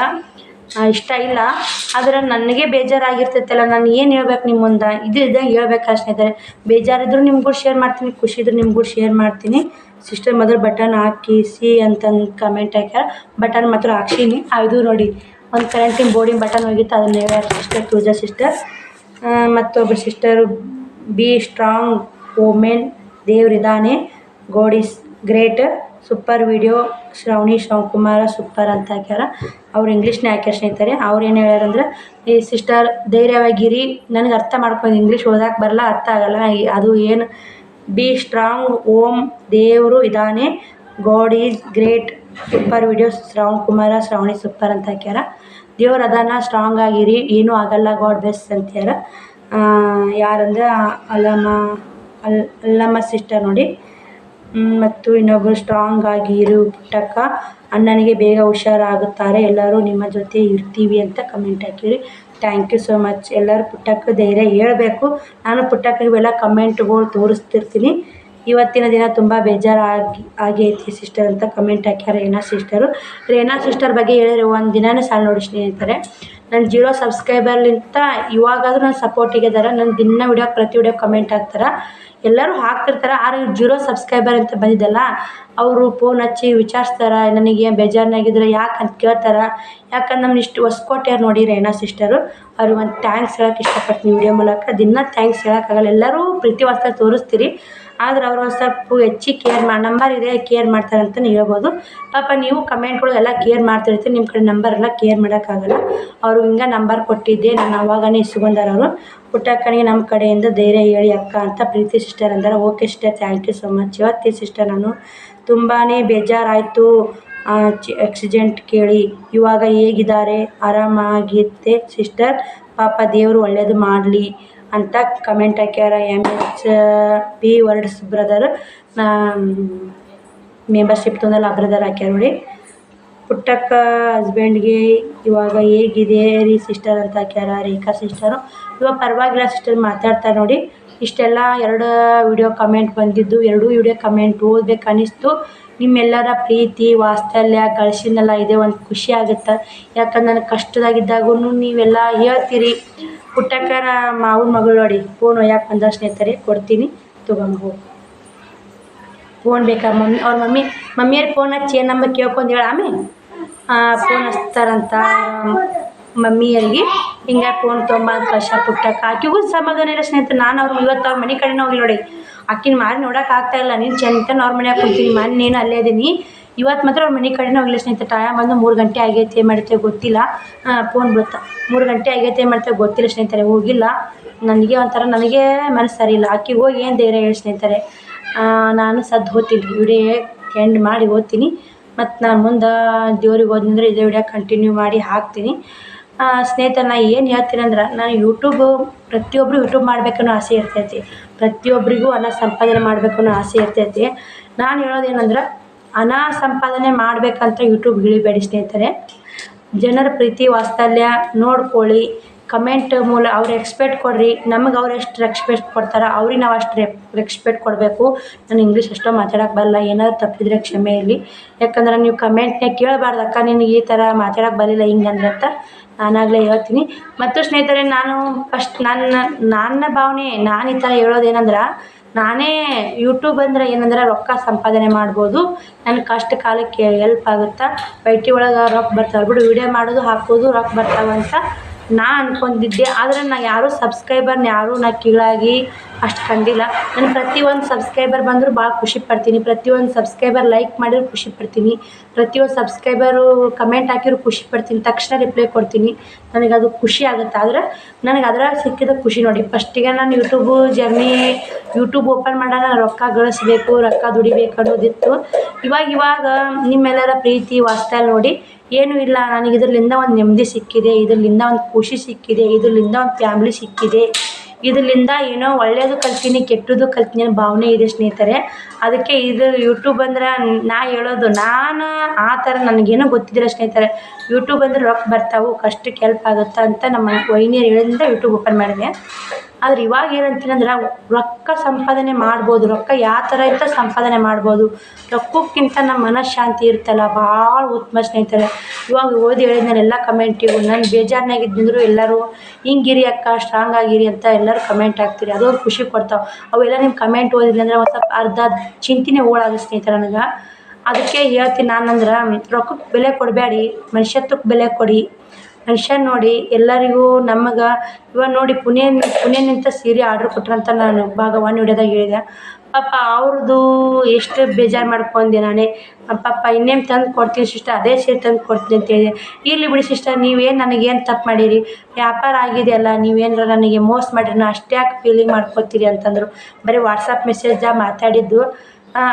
ಇಷ್ಟ ಇಲ್ಲ. ಆದರೆ ನನಗೆ ಬೇಜಾರಾಗಿರ್ತೈತಲ್ಲ, ನಾನು ಏನು ಹೇಳ್ಬೇಕು ನಿಮ್ಮ ಮುಂದೆ, ಇದ್ದಂಗೆ ಹೇಳ್ಬೇಕು ಸ್ನೇಹಿತರೆ. ಬೇಜಾರಿದ್ರು ನಿಮ್ಗೂ ಶೇರ್ ಮಾಡ್ತೀನಿ, ಖುಷಿ ಇದ್ರೆ ನಿಮ್ಗೂ ಶೇರ್ ಮಾಡ್ತೀನಿ. ಸಿಸ್ಟರ್ ಮೊದಲು ಬಟನ್ ಹಾಕಿಸಿ ಅಂತಂದು ಕಮೆಂಟ್ ಹಾಕ್ಯಾರ. ಬಟನ್ ಮಾತ್ರ ಹಾಕ್ಸೀನಿ. ಅದು ನೋಡಿ ಒಂದು ಕರೆಂಟಿನ ಬೋರ್ಡಿನ ಬಟನ್ ಹೋಗಿತ್ತು, ಅದನ್ನ ಹೇಳ್ಯಾರ ಸಿಸ್ಟರ್ ಪೂಜಾ ಸಿಸ್ಟರ್. ಮತ್ತೊಬ್ಬ ಸಿಸ್ಟರು ಬಿ ಸ್ಟ್ರಾಂಗ್ ವುಮೆನ್, ದೇವ್ರಿದ್ದಾನೆ, God is great, super video, Shravani Shivakumar super ಅಂತ ಹಾಕ್ಯಾರ. ಅವ್ರು ಇಂಗ್ಲೀಷ್ನೇ ಹಾಕ್ಯಾರ ಸ್ನೇಹಿತರೆ. ಅವ್ರು ಏನು ಹೇಳ್ಯಾರಂದ್ರೆ, ಈ ಸಿಸ್ಟರ್ ಧೈರ್ಯವಾಗಿರಿ, ನನಗೆ ಅರ್ಥ ಮಾಡ್ಕೊಂಡು ಇಂಗ್ಲೀಷ್ ಓದಕ್ಕೆ ಬರಲ್ಲ, ಅರ್ಥ ಆಗಲ್ಲ. ಅದು ಏನು ಬಿ ಸ್ಟ್ರಾಂಗ್ ಓಮ್, ದೇವರು ಇದ್ದಾನೆ, god is great, super video, Shravani super ಅಂತ ಹಾಕ್ಯಾರ. ದೇವ್ರು ಅದಾನ, ಸ್ಟ್ರಾಂಗ್ ಆಗಿರಿ, ಏನೂ ಆಗಲ್ಲ, ಗಾಡ್ ಬೆಸ್ಟ್ ಅಂತ ಹೇಳ್ಯಾರ. ಯಾರಂದ್ರೆ ಅಲ್ಲಮ್ಮ ಸಿಸ್ಟರ್ ನೋಡಿ. ಮತ್ತು ಇನ್ನೊಬ್ಬರು ಸ್ಟ್ರಾಂಗ್ ಆಗಿ ಇರು ಪುಟ್ಟಕ್ಕ, ಅಣ್ಣನಿಗೆ ಬೇಗ ಹುಷಾರಾಗುತ್ತಾರೆ, ಎಲ್ಲರೂ ನಿಮ್ಮ ಜೊತೆ ಇರ್ತೀವಿ ಅಂತ ಕಮೆಂಟ್ ಹಾಕಿರಿ. Thank you so much. ಎಲ್ಲರೂ ಪುಟ್ಟಕ್ಕ ಧೈರ್ಯ ಹೇಳ್ಬೇಕು. ನಾನು ಪುಟ್ಟಕ್ಕ ಇವೆಲ್ಲ ಕಮೆಂಟ್ಗಳು ತೋರಿಸ್ತಿರ್ತೀನಿ. ಇವತ್ತಿನ ದಿನ ತುಂಬ ಆಗೈತಿ ಸಿಸ್ಟರ್ ಅಂತ ಕಮೆಂಟ್ ಹಾಕ್ಯಾರ ರೇನಾ ಸಿಸ್ಟರ್ ಬಗ್ಗೆ ಹೇಳಿದ್ರೆ ಒಂದು ದಿನವೇ ಸಾಲ ನೋಡಿ ಸ್ನೇಹಿತರೆ. ನನ್ನ 0 ಸಬ್ಸ್ಕ್ರೈಬರ್ಲಿಂತ ಇವಾಗಾದರೂ ನನ್ನ ಸಪೋರ್ಟಿಗೆ ಇದ್ದಾರೆ. ನನ್ನ ದಿನ ಪ್ರತಿ ವಿಡಿಯೋ ಕಮೆಂಟ್ ಹಾಕ್ತಾರೆ, ಎಲ್ಲರೂ ಹಾಕ್ತಿರ್ತಾರೆ. ಆದರೆ 0 ಸಬ್ಸ್ಕ್ರೈಬರ್ ಅಂತ ಬಂದಿದ್ದಲ್ಲ, ಅವರು ಫೋನ್ ಹಚ್ಚಿ ವಿಚಾರಿಸ್ತಾರೆ, ನನಗೆ ಬೇಜಾರಿನಾಗಿದ್ರೆ ಯಾಕೆ ಅಂತ ಕೇಳ್ತಾರೆ. ಯಾಕಂದ್ರೆ ನಮ್ಮ ಇಷ್ಟು ಹೊಸ್ಕೋಟ್ಯಾರ ನೋಡಿ ರೇನಾ ಸಿಸ್ಟರು. ಅವ್ರಿಗೆ ಒಂದು ಥ್ಯಾಂಕ್ಸ್ ಹೇಳೋಕ್ಕೆ ಇಷ್ಟಪಡ್ತೀನಿ ವಿಡಿಯೋ ಮೂಲಕ. ದಿನ ಥ್ಯಾಂಕ್ಸ್ ಹೇಳೋಕ್ಕಾಗಲ್ಲ, ಎಲ್ಲರೂ ಪ್ರೀತಿ ವಾಸ್ತ ತೋರಿಸ್ತೀರಿ. ಆದ್ರೆ ಅವ್ರು ಒಂದು ಸ್ವಲ್ಪ ಹೆಚ್ಚಿಗೆ ಕೇರ್ ನಂಬರ್ ಇದೆ ಕೇರ್ ಮಾಡ್ತಾರೆ ಅಂತಲೇ ಹೇಳ್ಬೋದು. ಪಾಪ ನೀವು ಕಮೆಂಟ್ಗಳು ಎಲ್ಲ ಕೇರ್ ಮಾಡ್ತಿರ್ತೀರಿ, ನಿಮ್ಮ ಕಡೆ ನಂಬರ್ ಎಲ್ಲ ಕೇರ್ ಮಾಡೋಕ್ಕಾಗಲ್ಲ. ಅವರು ಹಿಂಗೆ ನಂಬರ್ ಕೊಟ್ಟಿದ್ದೆ, ನಾನು ಅವಾಗನೇ ಇಸ್ಕೊಂಡಾರ ಅವರು. ಪುಟ್ಟಕ್ಕನಿಗೆ ನಮ್ಮ ಕಡೆಯಿಂದ ಧೈರ್ಯ ಹೇಳಿ ಅಕ್ಕ ಅಂತ ಪ್ರೀತಿ ಸಿಸ್ಟರ್ ಅಂತಾರೆ. Okay sister, thank you so much. ಇವತ್ತೇ ಸಿಸ್ಟರ್ ನಾನು ತುಂಬಾ ಬೇಜಾರಾಯಿತು ಆಕ್ಸಿಡೆಂಟ್ ಕೇಳಿ. ಇವಾಗ ಹೇಗಿದ್ದಾರೆ? ಆರಾಮಾಗಿತ್ತೆ ಸಿಸ್ಟರ್, ಪಾಪ ದೇವರು ಒಳ್ಳೇದು ಮಾಡಲಿ ಅಂತ ಕಮೆಂಟ್ ಹಾಕ್ಯಾರ. MHP ವರ್ಡ್ಸ್ ಬ್ರದರ್ ಮೆಂಬರ್ಶಿಪ್ ತೊಂದಲ್ಲ ಬ್ರದರ್ ಹಾಕ್ಯಾರ ನೋಡಿ. ಪುಟ್ಟಕ್ಕ ಹಸ್ಬೆಂಡ್ಗೆ ಇವಾಗ ಹೇಗಿದೆ ರೀ ಸಿಸ್ಟರ್ ಅಂತ ಹಾಕ್ಯಾರ ರೇಖಾ ಸಿಸ್ಟರು. ಇವಾಗ ಪರವಾಗಿಲ್ಲ ಸಿಸ್ಟರ್, ಮಾತಾಡ್ತಾರೆ ನೋಡಿ. ಇಷ್ಟೆಲ್ಲ 2 ವಿಡಿಯೋ ಕಮೆಂಟ್ ಬಂದಿದ್ದು, 2 ವಿಡಿಯೋ ಕಮೆಂಟ್ ಓದ್ಬೇಕು ಅನ್ನಿಸ್ತು. ನಿಮ್ಮೆಲ್ಲರ ಪ್ರೀತಿ ವಾತ್ಸಲ್ಯ ಗಳಿಸಿನೆಲ್ಲ ಇದೆ, ಒಂದು ಖುಷಿ ಆಗುತ್ತೆ. ಯಾಕಂದ್ರೆ ನನಗೆ ಕಷ್ಟದಾಗಿದ್ದಾಗೂ ನೀವೆಲ್ಲ ಹೇಳ್ತೀರಿ. ಪುಟ್ಟಕ್ಕರ ಮಾವನ ಮಗಳು ನೋಡಿ ಫೋನ್ ಒಯ್ಯಾಕೆ ಬಂದ ಸ್ನೇಹಿತರೆ, ಕೊಡ್ತೀನಿ ತೊಗೊಂಡು ಹೋಗಿ. ಫೋನ್ ಬೇಕಾ ಮಮ್ಮಿ? ಅವ್ರ ಮಮ್ಮಿಯವ್ರು ಫೋನ್ ಹಚ್ಚಿ ಏನು ನಂಬರ್ ಕೇಳ್ಕೊಂಡು ಹೇಳ. ಆಮೇಲೆ ಫೋನ್ ಹಚ್ತಾರಂತ ಮಮ್ಮಿಯರಿಗೆ ಹಿಂಗೆ ಫೋನ್ ತೊಗೊಂಬ ಕಷ್ಟ ಪುಟ್ಟಕ್ಕೆ ಆಕಿಗೂ ಸಮಾಧಾನ ಇಲ್ಲ ಸ್ನೇಹಿತರೆ. ನಾನು ಇವತ್ತು ಅವ್ರ ಮನೆ ಕಡೆನೇ ಹೋಗಿ ನೋಡಿ, ಆಕಿನ ಮಾರಿ ನೋಡೋಕೆ ಆಗ್ತಾಯಿಲ್ಲ. ನೀನು ಚಂತನ ಅವ್ರ ಮನೆಯಾಗ ಕುಂತೀನಿ, ನೀನು ಅಲ್ಲೇ ಇದೀನಿ. ಇವತ್ತು ಮಾತ್ರ ಅವ್ರ ಮನೆ ಕಡೆನೇ ಹೋಗಿಲ್ಲ ಸ್ನೇಹಿತರೆ. ಟೈಮ್ ಬಂದು 3 ಗಂಟೆ ಆಗೈತೆ, ಏನು ಮಾಡ್ತೇವೆ ಗೊತ್ತಿಲ್ಲ. ಫೋನ್ ಬೀಳ್ತಾ 3 ಗಂಟೆ ಆಗೈತೆ, ಏನು ಮಾಡ್ತೇವೆ ಗೊತ್ತಿಲ್ಲ ಸ್ನೇಹಿತರೆ. ಹೋಗಿಲ್ಲ. ನನಗೆ ಒಂಥರ ನನಗೆ ಮನಸ್ಸು ಸರಿ ಇಲ್ಲ. ಆಕಿಗೆ ಹೋಗಿ ಏನು ಧೈರ್ಯ ಹೇಳಿ ಸ್ನೇಹಿತರೆ. ನಾನು ಸದ್ದು ಹೋಗ್ತೀನಿ, ವಿಡಿಯೋ ಎಂಡ್ ಮಾಡಿ ಓದ್ತೀನಿ. ಮತ್ತು ನಾನು ಮುಂದೆ ದೇವ್ರಿಗೆ ಹೋದಂದ್ರೆ ಇದೇ ವಿಡಿಯೋ ಕಂಟಿನ್ಯೂ ಮಾಡಿ ಹಾಕ್ತೀನಿ. ಸ್ನೇಹಿತರೆ, ನಾನು ಏನು ಹೇಳ್ತೀನಿ ಅಂದ್ರೆ, ನಾನು ಪ್ರತಿಯೊಬ್ಬರು ಯೂಟ್ಯೂಬ್ ಮಾಡಬೇಕನ್ನೋ ಆಸೆ ಇರ್ತೈತಿ. ಪ್ರತಿಯೊಬ್ಬರಿಗೂ ಹಣ ಸಂಪಾದನೆ ಮಾಡಬೇಕನ್ನೋ ಆಸೆ ಇರ್ತೈತಿ. ನಾನು ಹೇಳೋದೇನೆಂದ್ರೆ, ಹಣ ಸಂಪಾದನೆ ಮಾಡಬೇಕಂತ ಯೂಟ್ಯೂಬ್ ಇಳಿಬೇಡಿ ಸ್ನೇಹಿತರೆ. ಜನರ ಪ್ರೀತಿ ವಾತ್ಸಲ್ಯ ನೋಡ್ಕೊಳ್ಳಿ. ಕಮೆಂಟ್ ಮೂಲ ಅವ್ರು ಎಕ್ಸ್ಪೆಕ್ಟ್ ಕೊಡ್ರಿ. ನಮಗೆ ಅವ್ರು ಎಷ್ಟು ರೆಸ್ಪೆಕ್ಟ್ ಕೊಡ್ತಾರೆ, ಅವ್ರಿಗೆ ನಾವು ಅಷ್ಟು ರೆಸ್ಪೆಕ್ಟ್ ಕೊಡಬೇಕು. ನಾನು ಇಂಗ್ಲೀಷ್ ಅಷ್ಟೋ ಮಾತಾಡೋಕೆ ಬರಲ್ಲ, ಏನಾದ್ರು ತಪ್ಪಿದ್ರೆ ಕ್ಷಮೆ ಇರಲಿ. ಯಾಕಂದ್ರೆ ನೀವು ಕಮೆಂಟ್ನಾಗ ಕೇಳಬಾರ್ದು, ಅಕ್ಕ ನಿನಗೆ ಈ ಥರ ಮಾತಾಡೋಕೆ ಬರಲಿಲ್ಲ ಹಿಂಗಂದ್ರೆ ಅಂತ ನಾನಾಗಲೇ ಹೇಳ್ತೀನಿ. ಮತ್ತು ಸ್ನೇಹಿತರೆ, ನಾನು ಫಸ್ಟ್ ನನ್ನ ಭಾವನೆ, ನಾನು ಈ ಥರ ಹೇಳೋದೇನೆಂದ್ರೆ, ನಾನೇ ಯೂಟ್ಯೂಬ್ ಅಂದರೆ ಏನಂದ್ರೆ ರೊಕ್ಕ ಸಂಪಾದನೆ ಮಾಡ್ಬೋದು. ನನ್ನ ಕಷ್ಟ ಕಾಲಕ್ಕೆ ಹೆಲ್ಪ್ ಆಗುತ್ತೆ. ಪೈಟಿ ಒಳಗೆ ರೊಕ್ಕ ಬರ್ತಾವೆ ಬಿಡು, ವೀಡಿಯೋ ಮಾಡೋದು ಹಾಕೋದು ರೊಕ್ಕ ಬರ್ತಾವಂತ ನಾ ಅಂದ್ಕೊಂಡಿದ್ದೆ. ಆದರೆ ನಾ ಯಾರೂ ಸಬ್ಸ್ಕ್ರೈಬರ್ನ ನಾ ಕೀಳಾಗಿ ಅಷ್ಟು ಕಂಡಿಲ್ಲ. ನಾನು ಪ್ರತಿಯೊಂದು ಸಬ್ಸ್ಕ್ರೈಬರ್ ಬಂದರೂ ಭಾಳ ಖುಷಿ ಪಡ್ತೀನಿ. ಪ್ರತಿಯೊಂದು ಸಬ್ಸ್ಕ್ರೈಬರ್ ಲೈಕ್ ಮಾಡಿದ್ರು ಖುಷಿ ಪಡ್ತೀನಿ. ಪ್ರತಿಯೊಂದು ಸಬ್ಸ್ಕ್ರೈಬರು ಕಮೆಂಟ್ ಹಾಕಿದ್ರು ಖುಷಿ ಪಡ್ತೀನಿ. ತಕ್ಷಣ ರಿಪ್ಲೈ ಕೊಡ್ತೀನಿ. ನನಗೆ ಅದು ಖುಷಿ ಆಗುತ್ತೆ. ಆದರೆ ನನಗೆ ಅದ್ರಾಗ ಸಿಕ್ಕಿದ ಖುಷಿ ನೋಡಿ, ಫಸ್ಟಿಗೆ ನಾನು ಯೂಟ್ಯೂಬ್ ಓಪನ್ ಮಾಡೋಣ, ರೊಕ್ಕ ಗಳಿಸ್ಬೇಕು, ರೊಕ್ಕ ದುಡಿಬೇಕು ಅನ್ನೋದಿತ್ತು. ಇವಾಗ ನಿಮ್ಮೆಲ್ಲರ ಪ್ರೀತಿ ವಾತ್ಸಲ್ಯ ನೋಡಿ ಏನೂ ಇಲ್ಲ, ನನಗೆ ಇದರಿಂದ ಒಂದು ನೆಮ್ಮದಿ ಸಿಕ್ಕಿದೆ, ಇದರಿಂದ ಒಂದು ಖುಷಿ ಸಿಕ್ಕಿದೆ, ಇದರಿಂದ ಒಂದು ಫ್ಯಾಮ್ಲಿ ಸಿಕ್ಕಿದೆ, ಇದರಿಂದ ಏನೋ ಒಳ್ಳೆಯದು ಕಲ್ತೀನಿ, ಕೆಟ್ಟದ್ದು ಕಲ್ತೀನಿ ಅನ್ನೋ ಭಾವನೆ ಇದೆ ಸ್ನೇಹಿತರೆ. ಅದಕ್ಕೆ ಇದು ಯೂಟ್ಯೂಬ್ ಅಂದ್ರೆ ನಾ ಹೇಳೋದು, ನಾನು ಆ ಥರ ನನಗೇನೋ ಗೊತ್ತಿದ್ದಿಲ್ಲ ಸ್ನೇಹಿತರೆ. ಯೂಟ್ಯೂಬ್ ಅಂದ್ರೆ ರೊಕ್ಕ ಬರ್ತಾವೆ, ಕಷ್ಟಕ್ಕೆ ಹೆಲ್ಪ್ ಆಗುತ್ತೆ ಅಂತ ನಮ್ಮ ವೈನಿಯರು ಹೇಳಿದ್ರಿಂದ ಯೂಟ್ಯೂಬ್ ಓಪನ್ ಮಾಡಿದೆ. ಆದರೆ ಇವಾಗ ಏನಂತೀನಿ ಅಂದ್ರೆ, ರೊಕ್ಕ ಸಂಪಾದನೆ ಮಾಡ್ಬೋದು. ರೊಕ್ಕ ಯಾವ ಥರ ಇರ್ತ ಸಂಪಾದನೆ ಮಾಡ್ಬೋದು. ರೊಕ್ಕಕ್ಕಿಂತ ನಮ್ಮ ಮನಃಶಾಂತಿ ಇರ್ತಲ್ಲ, ಭಾಳ ಉತ್ತಮ ಸ್ನೇಹಿತರೆ. ಇವಾಗ ಓದಿ ಹೇಳಿದ್ಮೇಲೆ ಎಲ್ಲ ಕಮೆಂಟಿವು ನಾನು ಬೇಜಾರಿನಾಗಿದ್ದಂದ್ರು ಎಲ್ಲರೂ ಹಿಂಗಿರಿ ಅಕ್ಕ, ಸ್ಟ್ರಾಂಗ್ ಆಗಿರಿ ಅಂತ ಎಲ್ಲರೂ ಕಮೆಂಟ್ ಹಾಕ್ತೀರಿ. ಅದೊಂದು ಖುಷಿ ಕೊಡ್ತಾವೆ. ಅವೆಲ್ಲ ನಿಮ್ಮ ಕಮೆಂಟ್ ಓದಿಲ್ಲ ಅಂದ್ರೆ ಒಂದು ಸ್ವಲ್ಪ ಅರ್ಧ ಚಿಂತೆನೇ ಓಡಾಗುತ್ತೆ ಸ್ನೇಹಿತರೆ ನನಗೆ. ಅದಕ್ಕೆ ಹೇಳ್ತೀನಿ ನಾನಂದ್ರೆ, ರೊಕ್ಕಕ್ಕೆ ಬೆಲೆ ಕೊಡಬೇಡಿ, ಮನುಷ್ಯತ್ವಕ್ಕೆ ಬೆಲೆ ಕೊಡಿ. ಮನುಷ್ಯ ನೋಡಿ ಎಲ್ಲರಿಗೂ ನಮಗೆ ಇವಾಗ ನೋಡಿ ಪುಣೆನಿಂದ ಸೀರೆ ಆರ್ಡ್ರ್ ಕೊಟ್ರಂತ ನಾನು ಭಾಗವಾನ್ ವಿಡಿಯೋದಾಗ ಹೇಳಿದೆ. ಪಾಪ ಅವ್ರದ್ದು ಎಷ್ಟು ಬೇಜಾರು ಮಾಡ್ಕೊಂಡೆ ನಾನೇ. ಪಾಪ ಇನ್ನೇನು ತಂದು ಕೊಡ್ತೀನಿ ಸಿಸ್ಟರ್, ಅದೇ ಸೀರೆ ತಂದು ಕೊಡ್ತೀನಿ ಅಂತ ಹೇಳಿದೆ. ಇರಲಿ ಬಿಡಿ ಸಿಸ್ಟರ್, ನೀವೇನು ನನಗೇನು ತಪ್ಪು ಮಾಡಿರಿ, ವ್ಯಾಪಾರ ಆಗಿದೆಯಲ್ಲ, ನೀವೇನಾರ ನನಗೆ ಮೋಸ ಮಾಡಿರಿ, ನಾ ಅಷ್ಟೇ ಯಾಕೆ ಫೀಲಿಂಗ್ ಮಾಡ್ಕೊತೀರಿ ಅಂತಂದರು. ಬರೀ ವಾಟ್ಸಪ್ ಮೆಸೇಜಾಗ ಮಾತಾಡಿದ್ದು.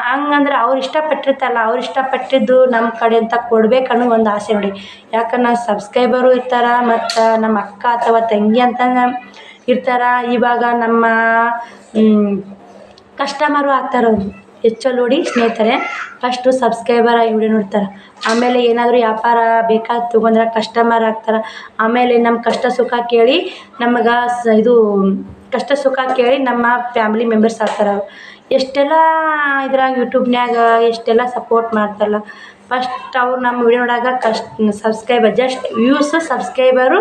ಹಂಗಂದ್ರೆ ಅವ್ರು ಇಷ್ಟಪಟ್ಟಿರ್ತಲ್ಲ, ಅವ್ರು ಇಷ್ಟಪಟ್ಟಿದ್ದು ನಮ್ಮ ಕಡೆ ಅಂತ ಕೊಡ್ಬೇಕು ಅನ್ನೋ ಒಂದು ಆಸೆ ನೋಡಿ. ಯಾಕಂದ್ರೆ ಸಬ್ಸ್ಕ್ರೈಬರು ಇರ್ತಾರೆ, ಮತ್ತು ನಮ್ಮ ಅಕ್ಕ ಅಥವಾ ತಂಗಿ ಅಂತ ಇರ್ತಾರೆ. ಇವಾಗ ನಮ್ಮ ಕಸ್ಟಮರು ಆಗ್ತಾರೆ. ಅವರು ಹೆಚ್ಚು ನೋಡಿ ಸ್ನೇಹಿತರೆ, ಫಸ್ಟು ಸಬ್ಸ್ಕ್ರೈಬರ್ ಆಗಿ ವಿಡಿಯೋ ನೋಡ್ತಾರೆ, ಆಮೇಲೆ ಏನಾದರೂ ವ್ಯಾಪಾರ ಬೇಕಾದ ತೊಗೊಂಡ್ರೆ ಕಸ್ಟಮರ್ ಆಗ್ತಾರೆ. ಆಮೇಲೆ ನಮ್ಮ ಕಷ್ಟ ಸುಖ ಕೇಳಿ ನಮಗೆ ಕಷ್ಟ ಸುಖ ಕೇಳಿ ನಮ್ಮ ಫ್ಯಾಮ್ಲಿ ಮೆಂಬರ್ಸ್ ಆಗ್ತಾರೆ. ಅವ್ರು ಎಷ್ಟೆಲ್ಲ ಇದ್ರಾಗ ಯೂಟ್ಯೂಬ್ನ್ಯಾಗ ಎಷ್ಟೆಲ್ಲ ಸಪೋರ್ಟ್ ಮಾಡ್ತಾರಲ್ಲ. ಫಸ್ಟ್ ಅವ್ರು ನಮ್ಮ ವಿಡಿಯೋ ನೋಡಾಗ ಸಬ್ಸ್ಕ್ರೈಬರ್ ಜಸ್ಟ್ ಸಬ್ಸ್ಕ್ರೈಬರು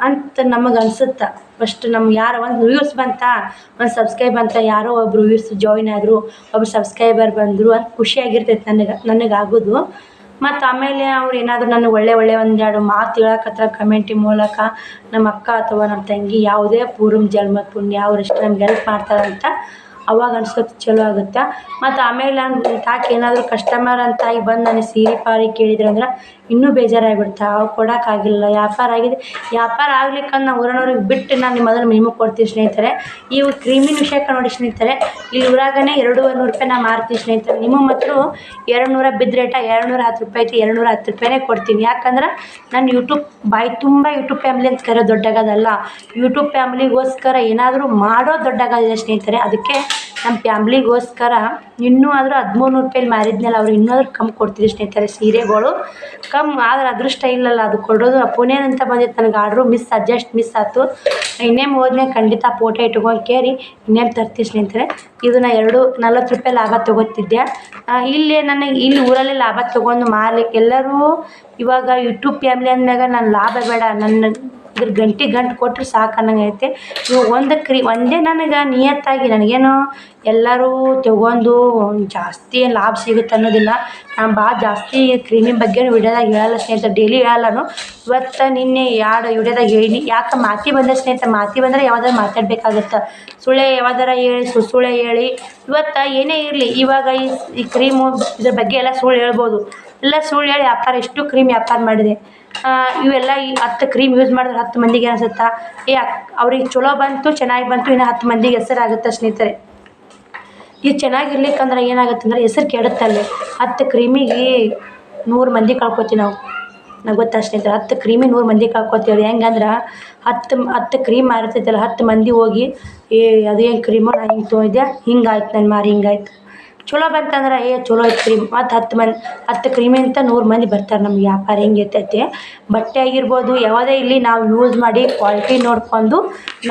ಅಂತ ನಮಗೆ ಅನ್ಸುತ್ತೆ. ಫಸ್ಟ್ ನಮ್ಗೆ ಯಾರೋ ಒಂದು ವ್ಯೂಸ್ ಬಂತಾ, ಒಂದು ಸಬ್ಸ್ಕ್ರೈಬ್ ಅಂತ ಯಾರೋ ಒಬ್ಬರು ವ್ಯೂಸ್ ಜಾಯಿನ್ ಆದರು, ಒಬ್ರು ಸಬ್ಸ್ಕ್ರೈಬರ್ ಬಂದರು ಅಂತ ಖುಷಿಯಾಗಿರ್ತೈತೆ ನನಗಾಗೋದು. ಮತ್ತು ಆಮೇಲೆ ಅವ್ರು ಏನಾದರೂ ನನಗೆ ಒಳ್ಳೆ ಒಂದೆರಡು ಮಾತು ಹೇಳಕತ್ರ ಕಮೆಂಟಿ ಮೂಲಕ, ನಮ್ಮ ಅಕ್ಕ ಅಥವಾ ನಮ್ಮ ತಂಗಿ ಯಾವುದೇ ಪೂರ್ವ ಜನ್ಮದ ಪುಣ್ಯ ಅವರೆಷ್ಟು ನಮ್ಗೆ ಹೆಲ್ಪ್ ಮಾಡ್ತಾರಂತ ಅವಾಗ ಅನ್ಸೋದು ಚಲೋ ಆಗುತ್ತೆ. ಮತ್ತು ಆಮೇಲೆ ನಾನು ತಾಕೆ ಏನಾದರೂ ಕಸ್ಟಮರ್ ಅಂತಾಗಿ ಬಂದು ನನಗೆ ಸೀರೆ ಪಾರಿ ಕೇಳಿದ್ರಂದ್ರೆ ಇನ್ನೂ ಬೇಜಾರಾಗಿಬಿಡ್ತಾ. ಅವು ಕೊಡೋಕ್ಕಾಗಿಲ್ಲ, ವ್ಯಾಪಾರ ಆಗಿದೆ. ವ್ಯಾಪಾರ ಆಗ್ಲಿಕ್ಕಂದು ನಾವು ಊರನವ್ರಿಗೆ ಬಿಟ್ಟು ನಾನು ಮೊದಲು ನಿಮಗೆ ಕೊಡ್ತೀನಿ ಸ್ನೇಹಿತರೆ. ಇವು ಕ್ರೀಮಿನ ವಿಷಯಕ್ಕೆ ನೋಡಿ ಸ್ನೇಹಿತರೆ, ಇಲ್ಲಿ ಊರಾಗನೇ 200 ರೂಪಾಯಿ ನಾ ಮಾರ್ತೀನಿ ಸ್ನೇಹಿತರೆ. ನಿಮಗೆ ಮಾತ್ರ 200 ಬಿದ್ದ ರೇಟ 210 ರೂಪಾಯಿ ಐತಿ, 210 ರೂಪಾಯಿನೇ ಕೊಡ್ತೀನಿ. ಯಾಕಂದ್ರೆ ನಾನು ಯೂಟ್ಯೂಬ್ ಬಾಯಿ ತುಂಬ ಯೂಟ್ಯೂಬ್ ಫ್ಯಾಮ್ಲಿ ಅಂತ ಕರೆಯೋ ದೊಡ್ಡಾಗೋದಲ್ಲ. ಯೂಟ್ಯೂಬ್ ಫ್ಯಾಮ್ಲಿಗೋಸ್ಕರ ಏನಾದರೂ ಮಾಡೋ ದೊಡ್ಡಾಗೋದಿದೆ ಸ್ನೇಹಿತರೆ. ಅದಕ್ಕೆ ನಮ್ಮ ಫ್ಯಾಮ್ಲಿಗೋಸ್ಕರ ಇನ್ನೂ ಆದರೂ 1300 ರೂಪಾಯಲ್ಲಿ ಮಾರಿದ್ನಲ್ಲ, ಅವ್ರು ಇನ್ನೂ ಕಮ್ಮಿ ಕೊಡ್ತಿದ್ರು ಸ್ನೇಹಿತರೆ. ಸೀರೆಗಳು ಆದ್ರೆ ಅದೃಷ್ಟ ಇಲ್ಲಲ್ಲ, ಅದು ಕೊಡೋದು ಪುಣೆನ್ ಅಂತ ಬಂದಿತ್ತು ನನಗೆ ಆರ್ಡ್ರು. ಮಿಸ್ ಆಯ್ತು. ಇನ್ನೇನು ಹೋದ್ಮೇಲೆ ಖಂಡಿತ ಫೋಟೋ ಇಟ್ಕೊಂಡು ಕೇರಿ ಇನ್ನೇನು ತರ್ತೀನಿ ಸ್ನೇಹಿತರೆ. ಇದು ನಾ 40 ರೂಪಾಯಿ ಲಾಭ ತೊಗೋತಿದ್ದೆ. ಇಲ್ಲಿ ಊರಲ್ಲೇ ಲಾಭ ತೊಗೊಂಡು ಮಾರ್ಲಿಕ್ಕೆ ಎಲ್ಲರೂ ಇವಾಗ ಯೂಟ್ಯೂಬ್ ಫ್ಯಾಮ್ಲಿ ಅಂದಾಗ ನಾನು ಲಾಭ ಬೇಡ, ಇದ್ರ ಗಂಟು ಕೊಟ್ಟರೆ ಸಾಕು ಅನ್ನಂಗೈತೆ. ಇವು ಒಂದೇ ನನಗೆ ನಿಯತ್ತಾಗಿ ನನಗೇನು ಎಲ್ಲರೂ ತೊಗೊಂಡು ಜಾಸ್ತಿ ಲಾಭ ಸಿಗುತ್ತೆ ಅನ್ನೋದಿಲ್ಲ. ನಾನು ಭಾಳ ಜಾಸ್ತಿ ಕ್ರೀಮಿನ ಬಗ್ಗೆ ವಿಡಿಯೋದಾಗ ಹೇಳಲ್ಲ ಸ್ನೇಹಿತರೆ, ಡೈಲಿ ಹೇಳಲ್ಲ. ಇವತ್ತು ನಿನ್ನೆ 2 ವಿಡಿಯೋದಾಗ ಹೇಳೀನಿ. ಯಾಕೆ ಮಾತಿ ಬಂದ ಸ್ನೇಹಿತರೆ, ಮಾತಿ ಬಂದರೆ ಯಾವ್ದಾರು ಮಾತಾಡಬೇಕಾಗತ್ತೆ. ಸುಳ್ಳೆ ಯಾವ್ದಾರ ಹೇಳಿ ಸುಳ್ಳೆ ಹೇಳಿ ಇವತ್ತು ಏನೇ ಇರಲಿ, ಇವಾಗ ಈ ಕ್ರೀಮು ಇದ್ರ ಬಗ್ಗೆ ಎಲ್ಲ ಸುಳ್ಳು ಹೇಳ್ಬೋದು. ಎಲ್ಲ ಸುಳ್ಳು ಹೇಳಿ ವ್ಯಾಪಾರ ಎಷ್ಟು ಕ್ರೀಮ್ ವ್ಯಾಪಾರ ಮಾಡಿದೆ. ಇವೆಲ್ಲ ಈ 10 ಕ್ರೀಮ್ ಯೂಸ್ ಮಾಡಿದ್ರೆ 10 ಮಂದಿಗೆ ಅನಿಸುತ್ತಾ ಅವ್ರಿಗೆ ಚಲೋ ಬಂತು, ಚೆನ್ನಾಗಿ ಬಂತು, ಇನ್ನು 10 ಮಂದಿಗೆ ಹೆಸರಾಗುತ್ತೆ ಸ್ನೇಹಿತರೆ. ಇದು ಚೆನ್ನಾಗಿರ್ಲಿಕ್ಕಂದ್ರೆ ಏನಾಗುತ್ತೆ ಅಂದರೆ ಹೆಸರು ಕೆಡುತ್ತಲ್ಲಿ. 10 ಕ್ರೀಮಿಗೆ 100 ಮಂದಿ ಕಳ್ಕೊತೀವಿ ನಾವು. ನಂಗೆ ಗೊತ್ತಾ ಸ್ನೇಹಿತರೆ, 10 ಕ್ರೀಮಿಗೆ 100 ಮಂದಿ ಕಳ್ಕೊತೀವಿ. ಹೆಂಗಂದ್ರೆ 10 ಕ್ರೀಮ್ ಮಾರಿರ್ತೈತಲ್ಲ, 10 ಮಂದಿ ಹೋಗಿ ಅದೇನು ಕ್ರೀಮೋ ನಾನು ಹಿಂಗೆ ತೊಗೊಂಡಿದ್ದೆ, ಹಿಂಗಾಯ್ತು ನನ್ನ ಮಾರಿ ಹಿಂಗಾಯ್ತು. ಚಲೋ ಬಂತಂದ್ರೆ ಚಲೋ ಐತೆ ಕ್ರೀಮ್. ಮತ್ತು 10 ಕ್ರೀಮಿಂತ 100 ಮಂದಿ ಬರ್ತಾರೆ ನಮ್ಗೆ ವ್ಯಾಪಾರ. ಹಿಂಗೆ ಇರ್ತೈತೆ. ಬಟ್ಟೆ ಆಗಿರ್ಬೋದು ಯಾವುದೇ ಇಲ್ಲಿ ನಾವು ಯೂಸ್ ಮಾಡಿ ಕ್ವಾಲಿಟಿ ನೋಡ್ಕೊಂಡು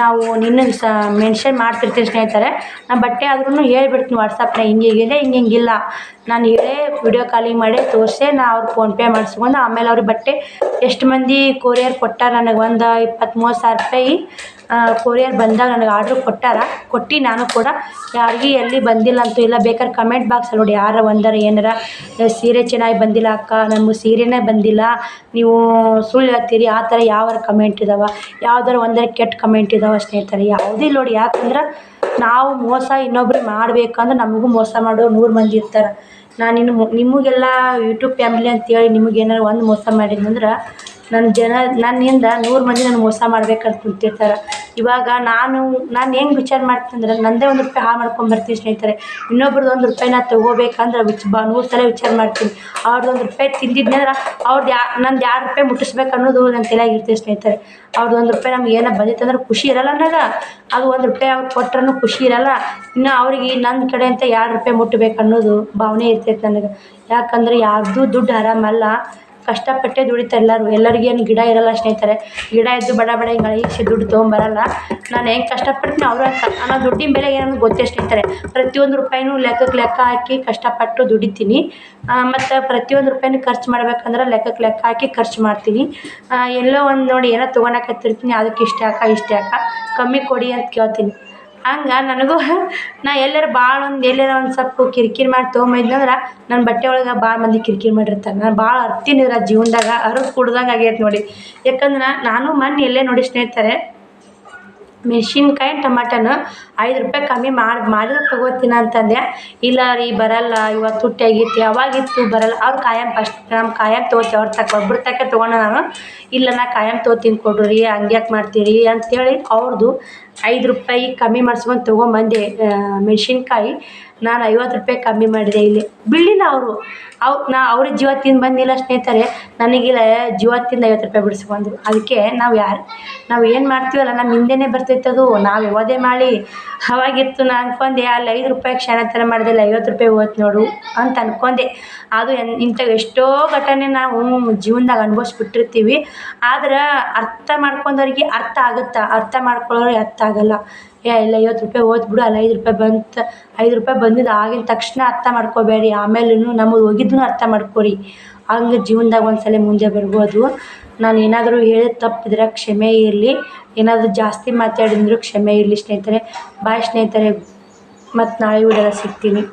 ನಾವು ನಿನ್ನಗೆ ಮೆನ್ಷನ್ ಮಾಡ್ತಿರ್ತೀನಿ ಸ್ನೇಹಿತರೆ. ನಾನು ಬಟ್ಟೆ ಆದ್ರೂ ಹೇಳ್ಬಿಡ್ತೀನಿ ವಾಟ್ಸಪ್ನಾಗ ಹಿಂಗಿದೆ ಹಿಂಗಿಲ್ಲ. ನಾನು ಹೇಳೇ ವಿಡಿಯೋ ಕಾಲಿಂಗ್ ಮಾಡಿ ತೋರಿಸೇ ನಾ ಅವ್ರಿಗೆ ಫೋನ್ಪೇ ಮಾಡಿಸ್ಕೊಂಡು ಆಮೇಲೆ ಅವ್ರಿಗೆ ಬಟ್ಟೆ ಎಷ್ಟು ಮಂದಿ ಕೊರಿಯರ್ ಕೊಟ್ಟಾರ ನನಗೆ ಒಂದು 20-30 ಸಾವಿರ ರೂಪಾಯಿ ಕೊರಿಯರ್ ಬಂದಾಗ ನನಗೆ ಆರ್ಡ್ರ್ ಕೊಟ್ಟು ನಾನು ಕೂಡ ಯಾರಿಗೆ ಎಲ್ಲಿ ಬಂದಿಲ್ಲ ಅಂತೂ ಇಲ್ಲ. ಬೇಕಾದ್ರೆ ಕಮೆಂಟ್ ಬಾಕ್ಸಲ್ಲಿ ನೋಡಿ ಯಾರು ಒಂದರ ಏನಾರ ಸೀರೆ ಚೆನ್ನಾಗಿ ಬಂದಿಲ್ಲ ಅಕ್ಕ, ನಮಗೆ ಸೀರೆನೇ ಬಂದಿಲ್ಲ, ನೀವು ಸುಳ್ಳು ಹೇಳ್ತೀರಿ, ಆ ಥರ ಯಾವ ಕಮೆಂಟ್ ಇದ್ದಾವೆ, ಯಾವ್ದಾರ ಒಂದರ ಕೆಟ್ಟ ಕಮೆಂಟ್ ಇದ್ದಾವೆ ಸ್ನೇಹಿತರೆ. ಯಾವುದೂ ಇಲ್ಲ ನೋಡಿ. ಯಾಕಂದ್ರೆ ನಾವು ಮೋಸ ಇನ್ನೊಬ್ರಿಗೆ ಮಾಡಬೇಕಂದ್ರೆ ನಮಗೂ ಮೋಸ ಮಾಡೋ 100 ಮಂದಿ ಇರ್ತಾರೆ. ನಾನು ನಿಮಗೆಲ್ಲ ಯೂಟ್ಯೂಬ್ ಫ್ಯಾಮಿಲಿ ಅಂತೇಳಿ ನಿಮಗೇನಾರು ಒಂದು ಮೋಸ ಮಾಡಿದ್ನಂದ್ರೆ ನನ್ನಿಂದ 100 ಮಂದಿ ನನಗೆ ಮೋಸ ಮಾಡ್ಬೇಕಂತ ಕುಂತಿರ್ತಾರೆ. ಇವಾಗ ನಾನು ಹೆಂಗೆ ವಿಚಾರ ಮಾಡ್ತೀನಂದ್ರೆ ನಂದೇ ₹1 ಹಾಳು ಮಾಡ್ಕೊಂಬರ್ತೀನಿ ಸ್ನೇಹಿತರೆ. ಇನ್ನೊಬ್ರದ್ದು ₹1 ನಾ ತೊಗೋಬೇಕಂದ್ರೆ 100 ಸಲ ವಿಚಾರ ಮಾಡ್ತೀನಿ. ಅವ್ರದ್ದು ₹1 ತಿಂದಿದ್ನಂದ್ರೆ ನಂದು ₹2 ಮುಟ್ಟಿಸ್ಬೇಕು ಅನ್ನೋದು ನನ್ನ ತಲೆಯಾಗ ಇರ್ತೀವಿ ಸ್ನೇಹಿತರೆ. ಅವ್ರದ್ದು ₹1 ನಮ್ಗೆ ಏನೋ ಬಂದಿತ್ತಂದ್ರೆ ಖುಷಿ ಇರಲ್ಲ ನನಗೆ. ಅದು ₹1 ಅವ್ರು ಕೊಟ್ರೂ ಖುಷಿ ಇರಲ್ಲ. ಇನ್ನು ಅವ್ರಿಗೆ ನನ್ನ ಕಡೆ ಅಂತ ₹2 ಮುಟ್ಟಬೇಕು ಅನ್ನೋದು ಭಾವನೆ ಇರ್ತೈತೆ ನನಗೆ. ಯಾಕಂದ್ರೆ ಯಾರ್ದು ದುಡ್ಡು ಆರಾಮಲ್ಲ, ಕಷ್ಟಪಟ್ಟೆ ದುಡಿತಾರೆ ಎಲ್ಲರಿಗೇನು ಗಿಡ ಇರಲ್ಲ ಸ್ನೇಹಿತರೆ. ಗಿಡ ಇದ್ದು ಬಡ ಹಿಂಗೆ ಅಳಿಸಿ ದುಡ್ಡು ತೊಗೊಂಬರಲ್ಲ. ನಾನು ಹೆಂಗೆ ಕಷ್ಟಪಡ್ತೀನಿ ಅವರು ಅನ್ನೋ ದುಡ್ಡಿನ ಬೆಲೆ ಏನೋ ಗೊತ್ತೇ ಸ್ನೇಹಿತರೆ. ಪ್ರತಿಯೊಂದು ರೂಪಾಯಿನೂ ಲೆಕ್ಕ ಹಾಕಿ ಕಷ್ಟಪಟ್ಟು ದುಡಿತೀನಿ. ಮತ್ತು ಪ್ರತಿಯೊಂದು ರೂಪಾಯಿನೂ ಖರ್ಚು ಮಾಡ್ಬೇಕಂದ್ರೆ ಲೆಕ್ಕ ಹಾಕಿ ಖರ್ಚು ಮಾಡ್ತೀನಿ. ಎಲ್ಲೋ ಒಂದು ನೋಡಿ ಏನೋ ತೊಗೊಳಕತ್ತಿರ್ತೀನಿ, ಅದಕ್ಕೆ ಇಷ್ಟು ಯಾಕೆ ಕಮ್ಮಿ ಕೊಡಿ ಅಂತ ಕೇಳ್ತೀನಿ. ಹಂಗೆ ನನಗೂ ನಾ ಎಲ್ಲಾರ ಒಂದು ಸ್ವಲ್ಪ ಕಿರಿಕಿರಿ ಮಾಡಿ ತೊಗೊಂಬಂದ್ರೆ ನನ್ನ ಬಟ್ಟೆ ಒಳಗೆ ಭಾಳ ಮಂದಿ ಕಿರಿಕಿರಿ ಮಾಡಿರ್ತಾರೆ. ನಾನು ಭಾಳ ಅರ್ತಿನಿದ್ರ ಜೀವನದಾಗ ಅರಿವು ಕುಡ್ದಂಗೆ ಆಗೈತೆ ನೋಡಿ. ಯಾಕಂದ್ರೆ ನಾನು ಮೊನ್ನೆ ಎಲ್ಲೇ ನೋಡಿ ಸ್ನೇಹಿತರೆ, ಮೆಣಸಿನ್ಕಾಯಿ ಟಮಾಟನ ₹5 ಕಮ್ಮಿ ಮಾಡಿದ್ರೆ ತೊಗೋತೀನಿ ಅಂತಂದೆ. ಇಲ್ಲ ರೀ ಬರಲ್ಲ, ಇವತ್ತು ತುಟ್ಟಿ ಆಗೈತಿ, ಅವಾಗಿತ್ತು ಬರಲ್ಲ. ಅವ್ರು ಕಾಯಂ ತೊಗೋತೀವಿ ಒಬ್ಬರ ತಕ್ಕ ತೊಗೊಂಡು ನಾನು ಇಲ್ಲ ನಾ ಕಾಯಂ ತೊಗೋತೀನಿ ಕೊಡ್ರಿ, ಹಂಗ್ಯಾಕೆ ಮಾಡ್ತೀರಿ ಅಂತೇಳಿ ಅವ್ರದ್ದು ₹5 ಕಮ್ಮಿ ಮಾಡಿಸ್ಕೊಂಡು ತೊಗೊಂಬಂದೆ. ಮೆಣಸಿನ್ಕಾಯಿ ನಾನು ₹50 ಕಮ್ಮಿ ಮಾಡಿದೆ. ಇಲ್ಲಿ ಬಿಡಲಿಲ್ಲ ಅವ್ರಿಗೆ ಜೀವ ತಿಂದು ಬಂದಿಲ್ಲ ಸ್ನೇಹಿತರೆ. ನನಗಿಲ್ಲ ಜೀವ ತಿಂದು ₹50 ಬಿಡಿಸ್ಕೊಂಡ್ರು. ಅದಕ್ಕೆ ನಾವು ಏನು ಮಾಡ್ತೀವಲ್ಲ ನಮ್ಮ ಹಿಂದೆನೇ ಬರ್ತೈತದು. ನಾವು ಯಾವುದೇ ಮಾಡಿ ಅವಾಗಿತ್ತು ನಾನು ಅಂದ್ಕೊಂಡೆ ಅಲ್ಲಿ ₹5 ಕ್ಷಣತನ ಮಾಡಿದೆ, ₹50 ಹೋಯ್ತು ನೋಡು ಅಂತ ಅಂದ್ಕೊಂಡೆ. ಅದು ಇಂಥವು ಎಷ್ಟೋ ಘಟನೆ ನಾವು ಜೀವನದಾಗ ಅನುಭವಿಸ್ಬಿಟ್ಟಿರ್ತೀವಿ. ಆದ್ರೆ ಅರ್ಥ ಮಾಡ್ಕೊಂಡವ್ರಿಗೆ ಅರ್ಥ ಆಗುತ್ತೆ, ಅರ್ಥ ಮಾಡ್ಕೊಳ್ಳೋರಿಗೆ ಅರ್ಥ ಆಗಲ್ಲ. ಇಲ್ಲ ₹50 ಹೋಯ್ತು ಬಿಡು, ಅಲ್ಲಿ ₹5 ಬಂತು, ₹5 ಬಂದಿದ್ದು ಆಗಿನ ತಕ್ಷಣ ಅರ್ಥ ಮಾಡ್ಕೋಬೇಡಿ, ಆಮೇಲೂ ನಮಗೆ ಹೋಗಿದ್ದನ್ನು ಅರ್ಥ ಮಾಡ್ಕೊರಿ. ಹಂಗೆ ಜೀವನದಾಗ ಒಂದ್ಸಲ ಮುಂದೆ ಬರ್ಬೋದು. ನಾನು ಏನಾದರೂ ಹೇಳಿದ ತಪ್ಪಿದ್ರೆ ಕ್ಷಮೆ ಇರಲಿ, ಏನಾದರೂ ಜಾಸ್ತಿ ಮಾತಾಡಿದ್ರು ಕ್ಷಮೆ ಇರಲಿ ಸ್ನೇಹಿತರೆ. ಬಾಯ್ ಸ್ನೇಹಿತರೆ, ಮತ್ತು ನಾಳೆ ವಿಡಿಯೋದಾಗ ಸಿಗ್ತೀನಿ.